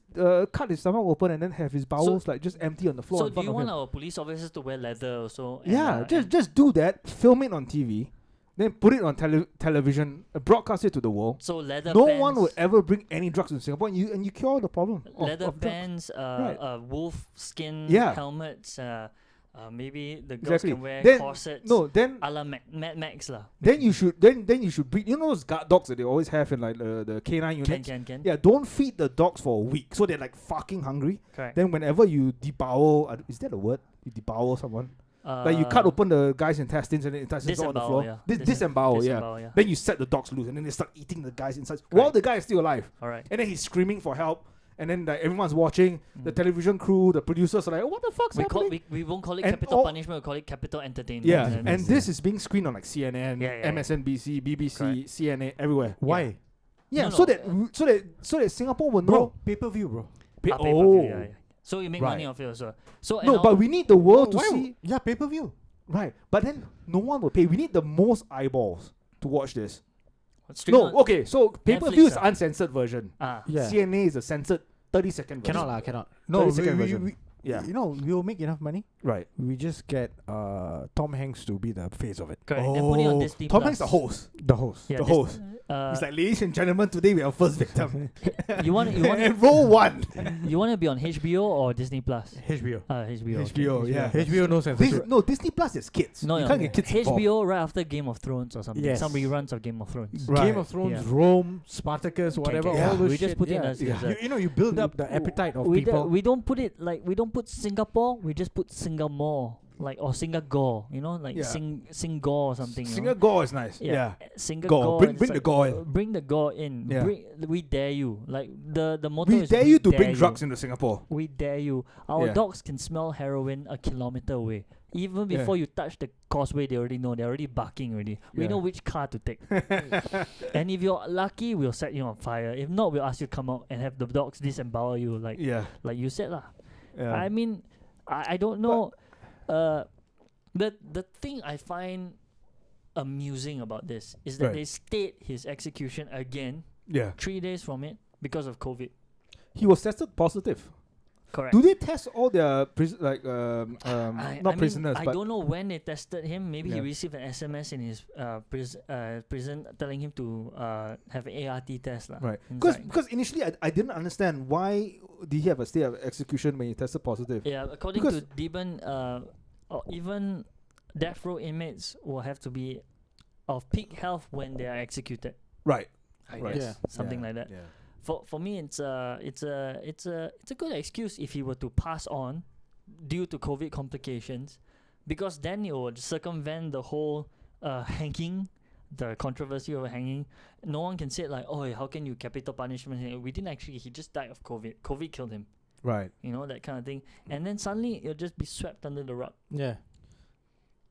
cut his stomach open, and then have his bowels just empty on the floor. So in do front you of want him. our police officers to wear leather also? And, Yeah, and just do that. Film it on TV, then put it on television, broadcast it to the world. so leather No pants, one would ever bring any drugs to Singapore, and you cure the problem. leather of drugs. pants, Right. wolf skin Yeah. helmets. Maybe the girls Exactly. can wear Then corsets. then a la Mad Max lah. you should breed. You know those guard dogs that they always have in like the canine units. Can. Yeah, don't feed the dogs for a week, so they're like fucking hungry. Correct. Then whenever you devour, is that a word? You devour someone. Like you cut open the guy's intestines and the intestines are on the floor. Yeah. Disembowel, yeah. Disembowel, yeah. Then you set the dogs loose and then they start eating the guy's insides while the guy is still alive. All right. And then he's screaming for help. And then like, everyone's watching. The television crew, the producers are like, what the fuck's happening? We won't call it And capital all- punishment. We'll call it capital entertainment. Yeah, And and this is being screened on like CNN, Yeah. MSNBC, BBC, Correct. CNA, everywhere. Why? Yeah, No, so no. that Singapore will Bro, know. pay-per-view, bro. pay-per-view, yeah. So you make Right. money off it also. So No, but we need the world to Why see. Yeah, pay-per-view. Right, but then no one will pay. We need the most eyeballs to watch this. Stream No, on okay, so pay-per-view is Netflix, uncensored version. Yeah. CNA is a censored 30-second version. Cannot lah, cannot. No, 30-second version. Yeah. You know, we will make enough money. Right. We just get Tom Hanks to be the face of it. Correct. Then put it on Disney Tom Plus. Hanks the host. The host. Yeah, the Dis- host. Uh, It's like, ladies and gentlemen, today we are first victim. you want And roll one. you want to be on HBO or Disney Plus? HBO. HBO. HBO, yeah. HBO no censorship. No, Disney Plus is kids. No, you no, can't get kids involved. HBO right after Game of Thrones or something. Yes. Some reruns of Game of Thrones. Right. Game of Thrones, Yeah. Rome, Spartacus, whatever, yeah. all those We just shit, put in yeah. as- Yeah. You know, you build up the appetite of we people. we don't put it like we don't put Singapore. We just put Singapore or Singapore. You know, like Yeah. Singapore or something. you know? Singapore is nice. Yeah. Singapore. Bring- and bring it's the gore in. Bring the gore in. Yeah. We dare you. Like the motto We is dare you to bring dare drugs into Singapore. We dare you. Our Yeah. dogs can smell heroin a kilometer away. Even before you touch the causeway, they already know. They're already barking already. We Yeah. know which car to take. And if you're lucky, we'll set you on fire. If not, we'll ask you to come out and have the dogs disembowel you, like you said lah. Yeah. I mean, I don't know. The thing I find amusing about this is that Right. they stayed his execution again Yeah. 3 days from it because of COVID. He was tested positive. Correct. Do they test all their not I prisoners, mean, I but don't know when they tested him. Maybe he Yeah. received an SMS in his prison telling him to have an ART test lah. right? inside. Because initially I didn't understand why did he have a stay of execution when he tested positive. Yeah, according Because- to Deben, or even death row inmates will have to be of peak health when they are executed. Right. I Right. guess Yeah. something Yeah. like that. Yeah. For me, it's a good excuse if he were to pass on due to COVID complications, because then it would circumvent the whole hanging, the controversy over hanging. No one can say like, oh, how can you capital punishment? We didn't actually. He just died of COVID. COVID killed him. Right. You know, that kind of thing. And then suddenly it'll just be swept under the rug. Yeah.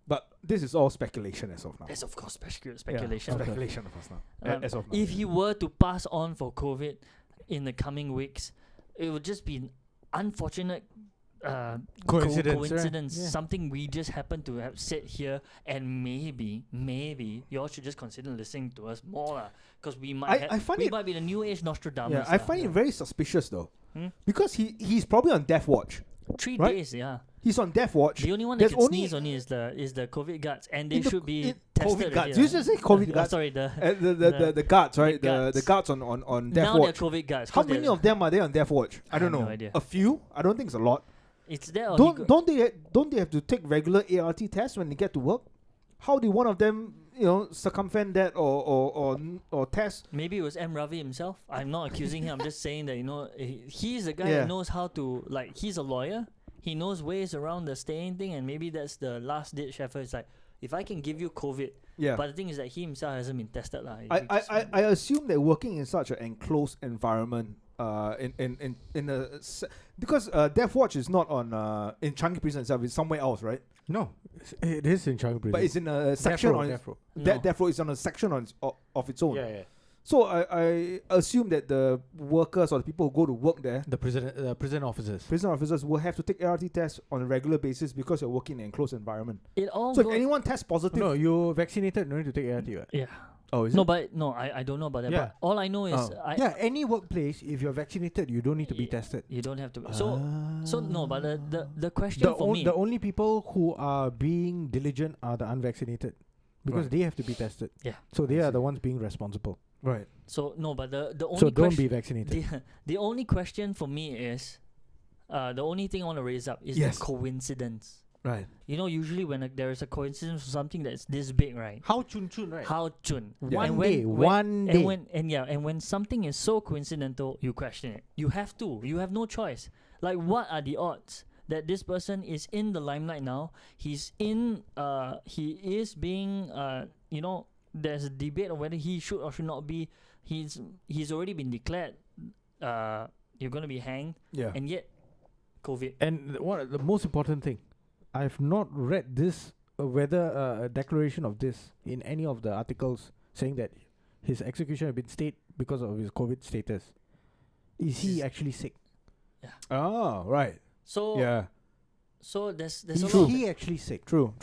But this is all speculation as of now. That's of course Yeah, speculation. speculation of us now. As of now. If he were to pass on for COVID in the coming weeks, it would just be an unfortunate Coincidence, right? Yeah. Something we just happen to have said here, and maybe you all should just consider listening to us more, because we might I find we it- might be the new age Nostradamus. Yeah, I find it very suspicious though, Hmm? because he's probably on death watch. 3 right? days. Yeah, He's on death watch. the only one that There's can only- sneeze only is the COVID guards, and they In the- should be in tested. COVID already, guards. You right? just say COVID guards. Sorry, The guards, right? the The guards on death now they're watch. COVID guards. How 'cause many they're- of them are there on death watch? I don't have know. no idea. A few. I don't think it's a lot. It's there. Or Don't they have to take regular ART tests when they get to work? How did one of them circumvent that or test? Maybe it was M. Ravi himself. I'm not accusing him. I'm just saying that he's a guy Yeah. that knows how to, like, he's a lawyer. He knows ways around the staying thing, and maybe that's the last ditch effort. It's like, if I can give you COVID, Yeah. but the thing is that he himself hasn't been tested lah. I assume that working in such an enclosed environment, because Death Watch is not on in Changi Prison itself. It's somewhere else, right? No, it is in Changi Prison. But it's in a section on Death Row. Death Row is on a section of its own. Yeah. So I assume that the workers or the people who go to work there, The prison officers. prison officers, will have to take ART tests on a regular basis because you're working in an enclosed environment. It all So if goes- anyone tests positive, No, you're vaccinated. No need to take ART. Right? yeah. oh, is No, it? but no, I don't know about that. Yeah. But all I know is Oh. Yeah, any workplace, if you're vaccinated, you don't need to be Yeah. tested. you don't have to. So no, but the question The, for me. the only people who are being diligent are the unvaccinated, because Right. they have to be tested. Yeah. So they I are see. the ones being responsible. Right. So no, but the only So don't question, be vaccinated. the only question for me is, the only thing I want to raise up is Yes. the coincidence. Right. Usually when there is a coincidence for something that's this big, right? How chun right? How chun? Yeah. And One day. and when something is so coincidental, you question it. You have to. You have no choice. Like, what are the odds that this person is in the limelight now? He's in. He is being. There's a debate on whether he should or should not be. He's already been declared. You're gonna be hanged, Yeah. and yet, COVID. And what the most important thing, I've not read this whether a declaration of this in any of the articles saying that his execution had been stayed because of his COVID status. Is he actually sick? Oh, right. So Yeah. So there's a Is lot. he actually sick? True.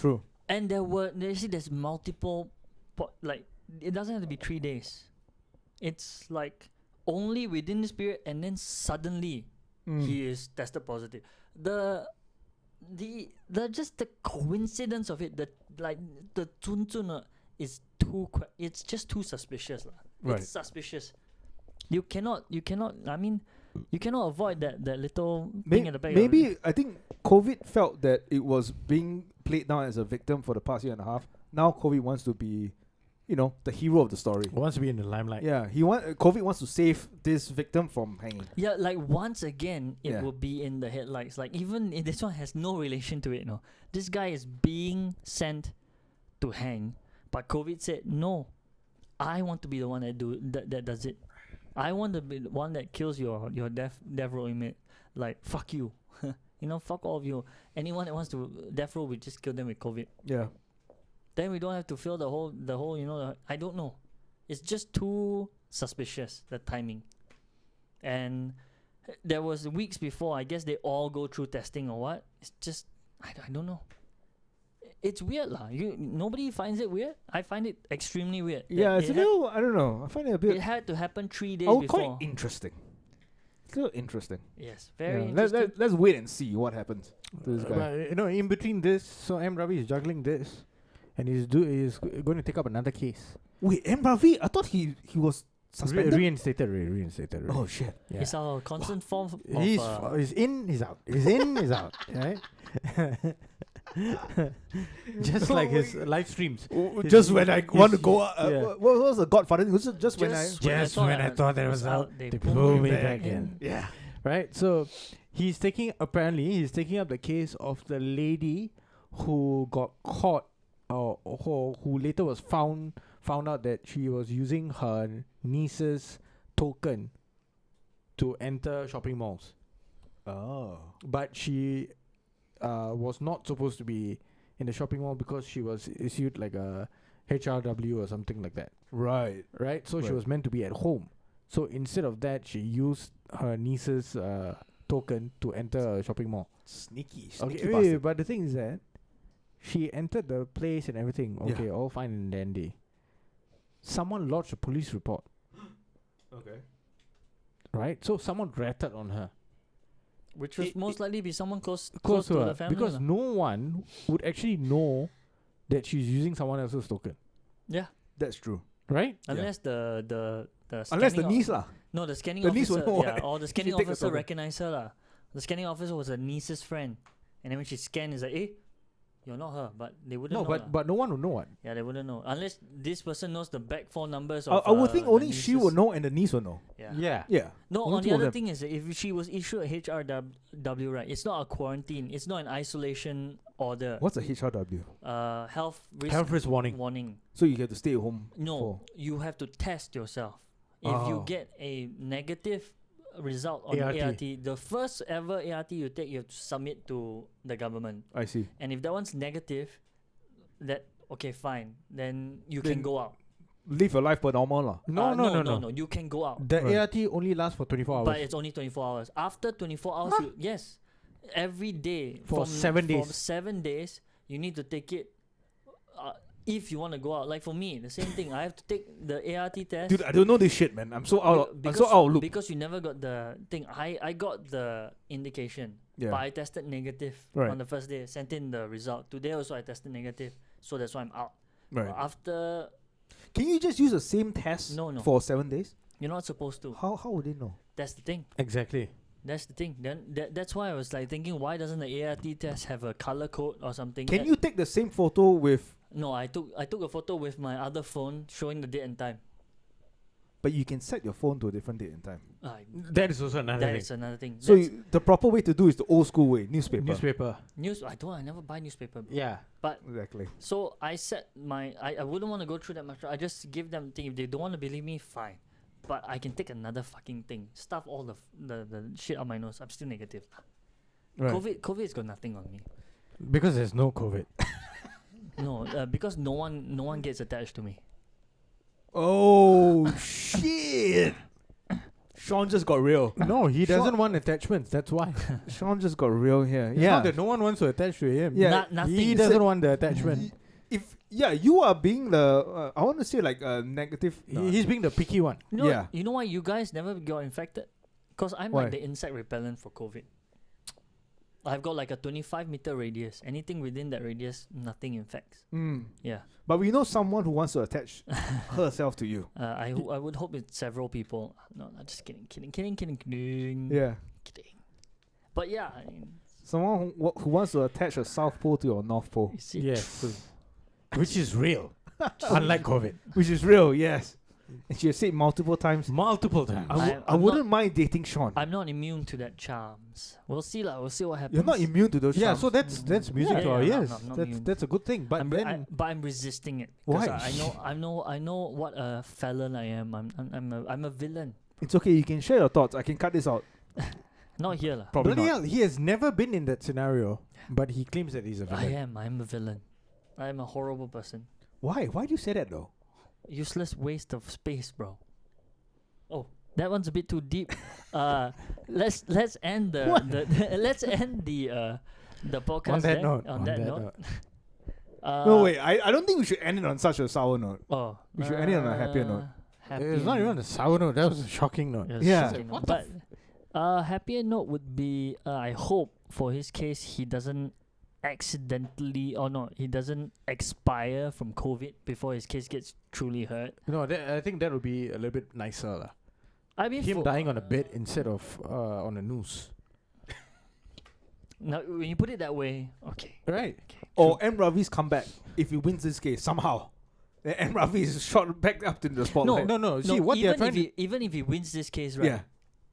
And there's multiple, like, it doesn't have to be 3 days. It's like only within this period, and then suddenly he is tested positive. The just the coincidence of it, the zun is it's just too suspicious lah. Right. It's suspicious. You cannot. I mean, you cannot avoid that little thing at the back. Maybe I think COVID felt that it was being played down as a victim for the past year and a half. Now COVID wants to be, the hero of the story. Wants to be in the limelight. Yeah, COVID wants to save this victim from hanging. Yeah, like once again, it Yeah. will be in the headlights. Like even if this one has no relation to it. No, this guy is being sent to hang, but COVID said no. I want to be the one that does it. I want to be the one that kills your death row inmate. Like fuck you, fuck all of you. Anyone that wants to death row, we just kill them with COVID. Yeah. Then we don't have to feel the whole I don't know. It's just too suspicious, the timing. And there was weeks before, I guess they all go through testing or what. It's just I don't know. It's weird lah. Nobody finds it weird. I find it extremely weird. Yeah, it's a little, I don't know. I find it a bit. It had to happen 3 days I would before. call it interesting. It's a little interesting. Yes, very Yeah, interesting. let's wait and see what happens to this guy. But, in between this, so M. Ravi is juggling this, and he's going to take up another case. Wait, M. Ravi? I thought he was suspended. Reinstated. Oh shit! Yeah. It's our constant form of He's in, he's out. He's in, he's out. Right? Just like his live streams. Just when I want to go, yeah. what was the Godfather? It was just when I. Just when I thought that was out, they pulled me back in. Yeah. Right? So he's taking up the case of the lady who got caught or who later was found out that she was using her niece's token to enter shopping malls. Oh. But she was not supposed to be in the shopping mall because she was issued like a HRW or something like that. Right. Right? So she Right. was meant to be at home. So instead of that, she used her niece's token to enter a shopping mall. Sneaky Okay, bastard. but the thing is that she entered the place and everything. Yeah. Okay, all fine and dandy. Someone lodged a police report. Okay. Right? So someone ratted on her. which was most likely be someone close Close to to her. the family. Because lah. no one would actually know that she's using someone else's token. Yeah, That's true. Right? unless the Unless the scanning niece lah. No, the scanning The niece officer. will know Yeah, what- or the if scanning you take the officer token. recognized her lah. The scanning officer was her niece's friend, and then when she scanned, it's like, you're not her, but they wouldn't No, know. lah. but no one would know what. Yeah, they wouldn't know unless this person knows the back four numbers I of. would think the only she niece's- would know and the niece would know. Yeah. Yeah. No, Only on two the of other them. thing is that if she was issued a HRW, right, it's not a quarantine. It's not an isolation order. What's a HRW? Health risk Health risk warning. warning. So you have to stay at home. No, you have to test yourself. If you Oh. get a negative result on ART. ART, the first ever ART you take, you have to submit to the government. I see. And if that one's negative, okay, fine. Then you Then can go out. Live your life per normal lah. No. You can go out. The Right. ART only lasts for 24 hours. But it's only 24 hours. After 24 hours, yes. Every day. For from 7 days. For 7 days, you need to take it if you want to go out. Like for me, the same thing. I have to take the ART test. Dude, I don't know this shit, man. I'm so out. I'm because, so out of loop. because you never got the thing. I got the indication, Yeah. but I tested negative Right. on the first day. Sent in the result. Today also I tested negative, so that's why I'm out. Right. After Can you just use the same test No. for 7 days? you're not supposed to. How would they know? That's the thing. Exactly. That's the thing. Then that's why I was like thinking, why doesn't the ART test have a color code or something? Can you take the same photo with? No, I took a photo with my other phone showing the date and time. But you can set your phone to a different date and time. That is also another That thing. is another thing. So That's the proper way to do is the old school way, newspaper. Newspaper. news. I never buy newspaper. Yeah. But Exactly. so I set my. I wouldn't want to go through that much. I just give them thing. If they don't want to believe me, fine. But I can take another fucking thing. Stuff all the shit out my nose. I'm still negative. Right. COVID's got nothing on me. Because there's no COVID. No, because no one gets attached to me. Oh shit! Sean just got real. No, he doesn't want attachments. That's why. Sean just got real here. It's Yeah. not that no one wants to attach to him. Yeah. Nothing. He doesn't want the attachment. If you are being the I want to say like a negative. He's being the picky one. You know, Yeah. you know why you guys never got infected? Because I'm Why? like the insect repellent for COVID. I've got like a 25-meter radius. Anything within that radius, nothing infects. Yeah. But we know someone who wants to attach herself to you. I would hope it's several people. No, just kidding. Yeah. Kidding. But yeah, I mean, Someone who wants to attach a South Pole to your North Pole. you see, Yes. Which is real. Unlike COVID. Which is real, yes. And she has said multiple times. Multiple times. I I'm wouldn't mind dating Sean. I'm not immune to that charms. We'll see lah. We'll see what happens. You're not immune to those Yeah, charms. so that's music Yeah, to our yeah, ears. I'm not That's immune. that's a good thing. But then I'm resisting it. Why? 'Cause I know what a felon I am. I'm a villain. It's okay, you can share your thoughts. I can cut this out. Not here lah. Probably bloody not. hell, he has never been in that scenario, but he claims that he's a villain. I'm a villain. I'm a horrible person. Why? Why do you say that though? Useless waste of space, bro. Oh, that one's a bit too deep. Let's end let's end the podcast On that there. note. On that note. No, wait. I don't think we should end it on such a sour note. Oh, We should end it on a happier note. It's not even a sour note. That was a shocking note. Yeah. But happier note would be I hope for his case he doesn't accidentally he doesn't expire from COVID before his case gets truly hurt. No, I think that would be a little bit nicer, lah. I mean, Him dying on a bed instead of on a noose. Now, when you put it that way, okay. Right. Or M. Ravi's comeback if he wins this case somehow. Then M. Ravi is shot back up to the spotlight. No. See, what they're trying to... Even if he wins this case, right?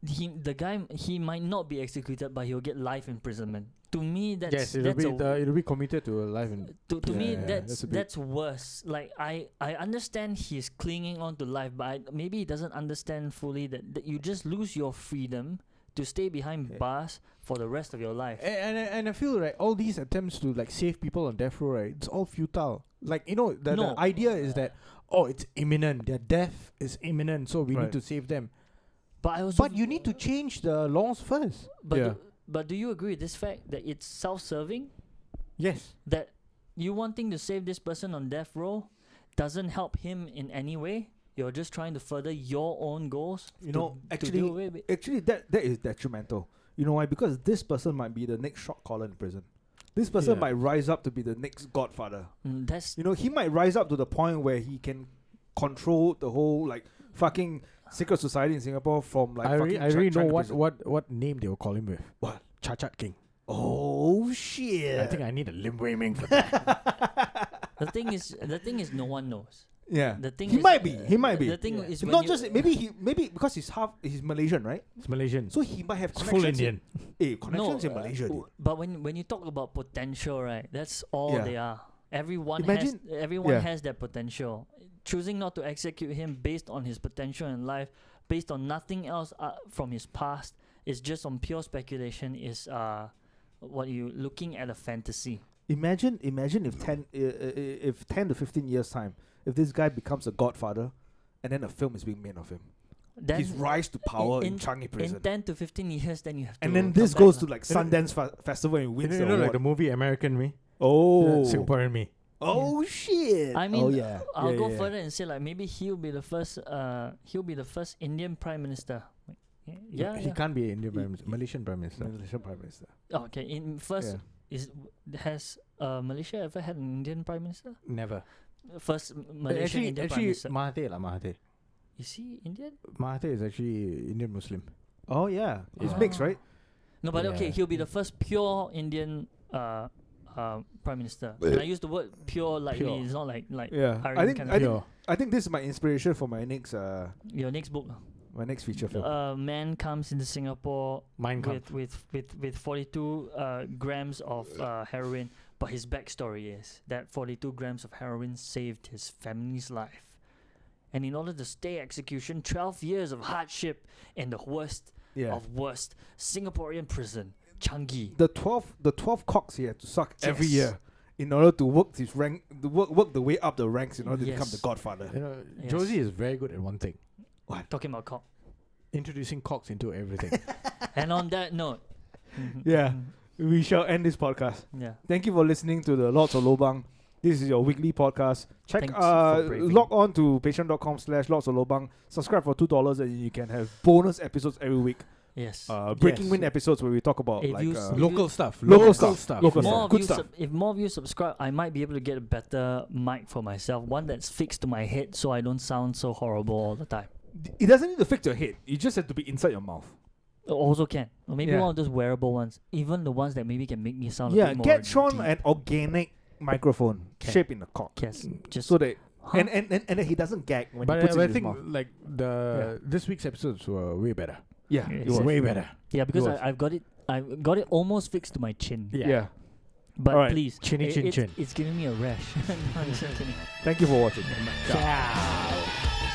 Yeah. The guy might not be executed, but he'll get life imprisonment. To me, that's Yes, it'll be committed to a life in... to me Yeah, that's worse. Like I understand he's clinging on to life, but maybe he doesn't understand fully that you just lose your freedom to stay behind bars for the rest of your life. And I feel right, all these attempts to like save people on death row, right, it's all futile. Like, the idea is that it's imminent. Their death is imminent, so we need to save them. But you need to change the laws first. But do you agree with this fact that it's self-serving? Yes. That you wanting to save this person on death row doesn't help him in any way? You're just trying to further your own goals? Actually, that is detrimental. You know why? Because this person might be the next shot caller in prison. This person might rise up to be the next godfather. He might rise up to the point where he can control the whole like fucking secret society in Singapore from like. I really know what name they will call him with. What? Chachat King. Oh shit! I think I need a Lim Wei Ming for that. The thing is, no one knows. Yeah. The thing he is, might be. The thing is, when not you- just maybe because he's Malaysian, right? It's Malaysian. So he might have It's connections. full Indian. Connections in Malaysia. Dude. But when you talk about potential, right? That's all Yeah. they are. Everyone Yeah. has that potential. Choosing not to execute him based on his potential in life, based on nothing else from his past, is just on pure speculation. Is what you looking at a fantasy. Imagine if 10 to 15 years time, if this guy becomes a godfather, and then a film is being made of him. Then His rise to power in Changi in prison. 10 to 15 years, then you have to. And then come this back goes lah. to like Sundance Festival and wins the like award. the movie American Me? Oh. Singaporean Me. Oh shit. I mean, oh, yeah. I'll Yeah, go yeah. further and say like maybe he'll be the first. He'll be the first Indian Prime Minister. Yeah, He can't be Indian Prime Minister. Malaysian Prime Minister. Malaysian Prime Minister. Oh, okay. In first, has Malaysia ever had an Indian Prime Minister? Never. First Malaysian Indian Prime Minister. Mahathir. Is he Indian? Mahathir is actually Indian Muslim. Oh yeah. It's Ah. mixed, right? No, but okay, Yeah. he'll be the first pure Indian Prime Minister. And I use the word pure lightly. Pure. It's not like Yeah. hiring kind of Pure. I think this is my inspiration for my next your next book. feature film. A man comes into Singapore Mein Kampf. with 42 grams of heroin, but his backstory is that 42 grams of heroin saved his family's life. And in order to stay execution, 12 years of hardship in the worst of worst Singaporean prison, Changi. The 12 cocks he had to suck every Yes. year in order to work his rank, work the way up the ranks in order to become Yes. the godfather. You know, Yes. Josie is very good at one thing. Talking about cock. introducing cocks into everything. And on that note, Yeah. We shall end this podcast. yeah. Thank you for listening to the Lots of Lobang. This is your weekly podcast. Check Thanks for braving. log on to patreon.com/lots of lobang. Subscribe for $2 and you can have bonus episodes every week. Yes. Breaking Yes. Wind episodes where we talk about If like you s- if Local stuff. Local stuff. Local If more stuff. of Good you stuff. if more of you subscribe, I might be able to get a better mic for myself, one that's fixed to my head, so I don't sound so horrible all the time. It doesn't need to fix your head. You just have to be inside your mouth. Also can, or maybe Yeah. one of those wearable ones, even the ones that maybe can make me sound a Yeah, bit more. get Sean deep. an organic microphone shaped in a cock. Yes, just So that Huh? and then he doesn't gag when But he puts it I in his think mouth. like this week's episodes were way better. Yeah, Yes. it was. Way better. yeah, because It was. I've got it almost fixed to my chin. Yeah. But Alright. please, Chinny chin it's, chin. it's giving me a rash. No, I'm just kidding. Thank you for watching. Ciao.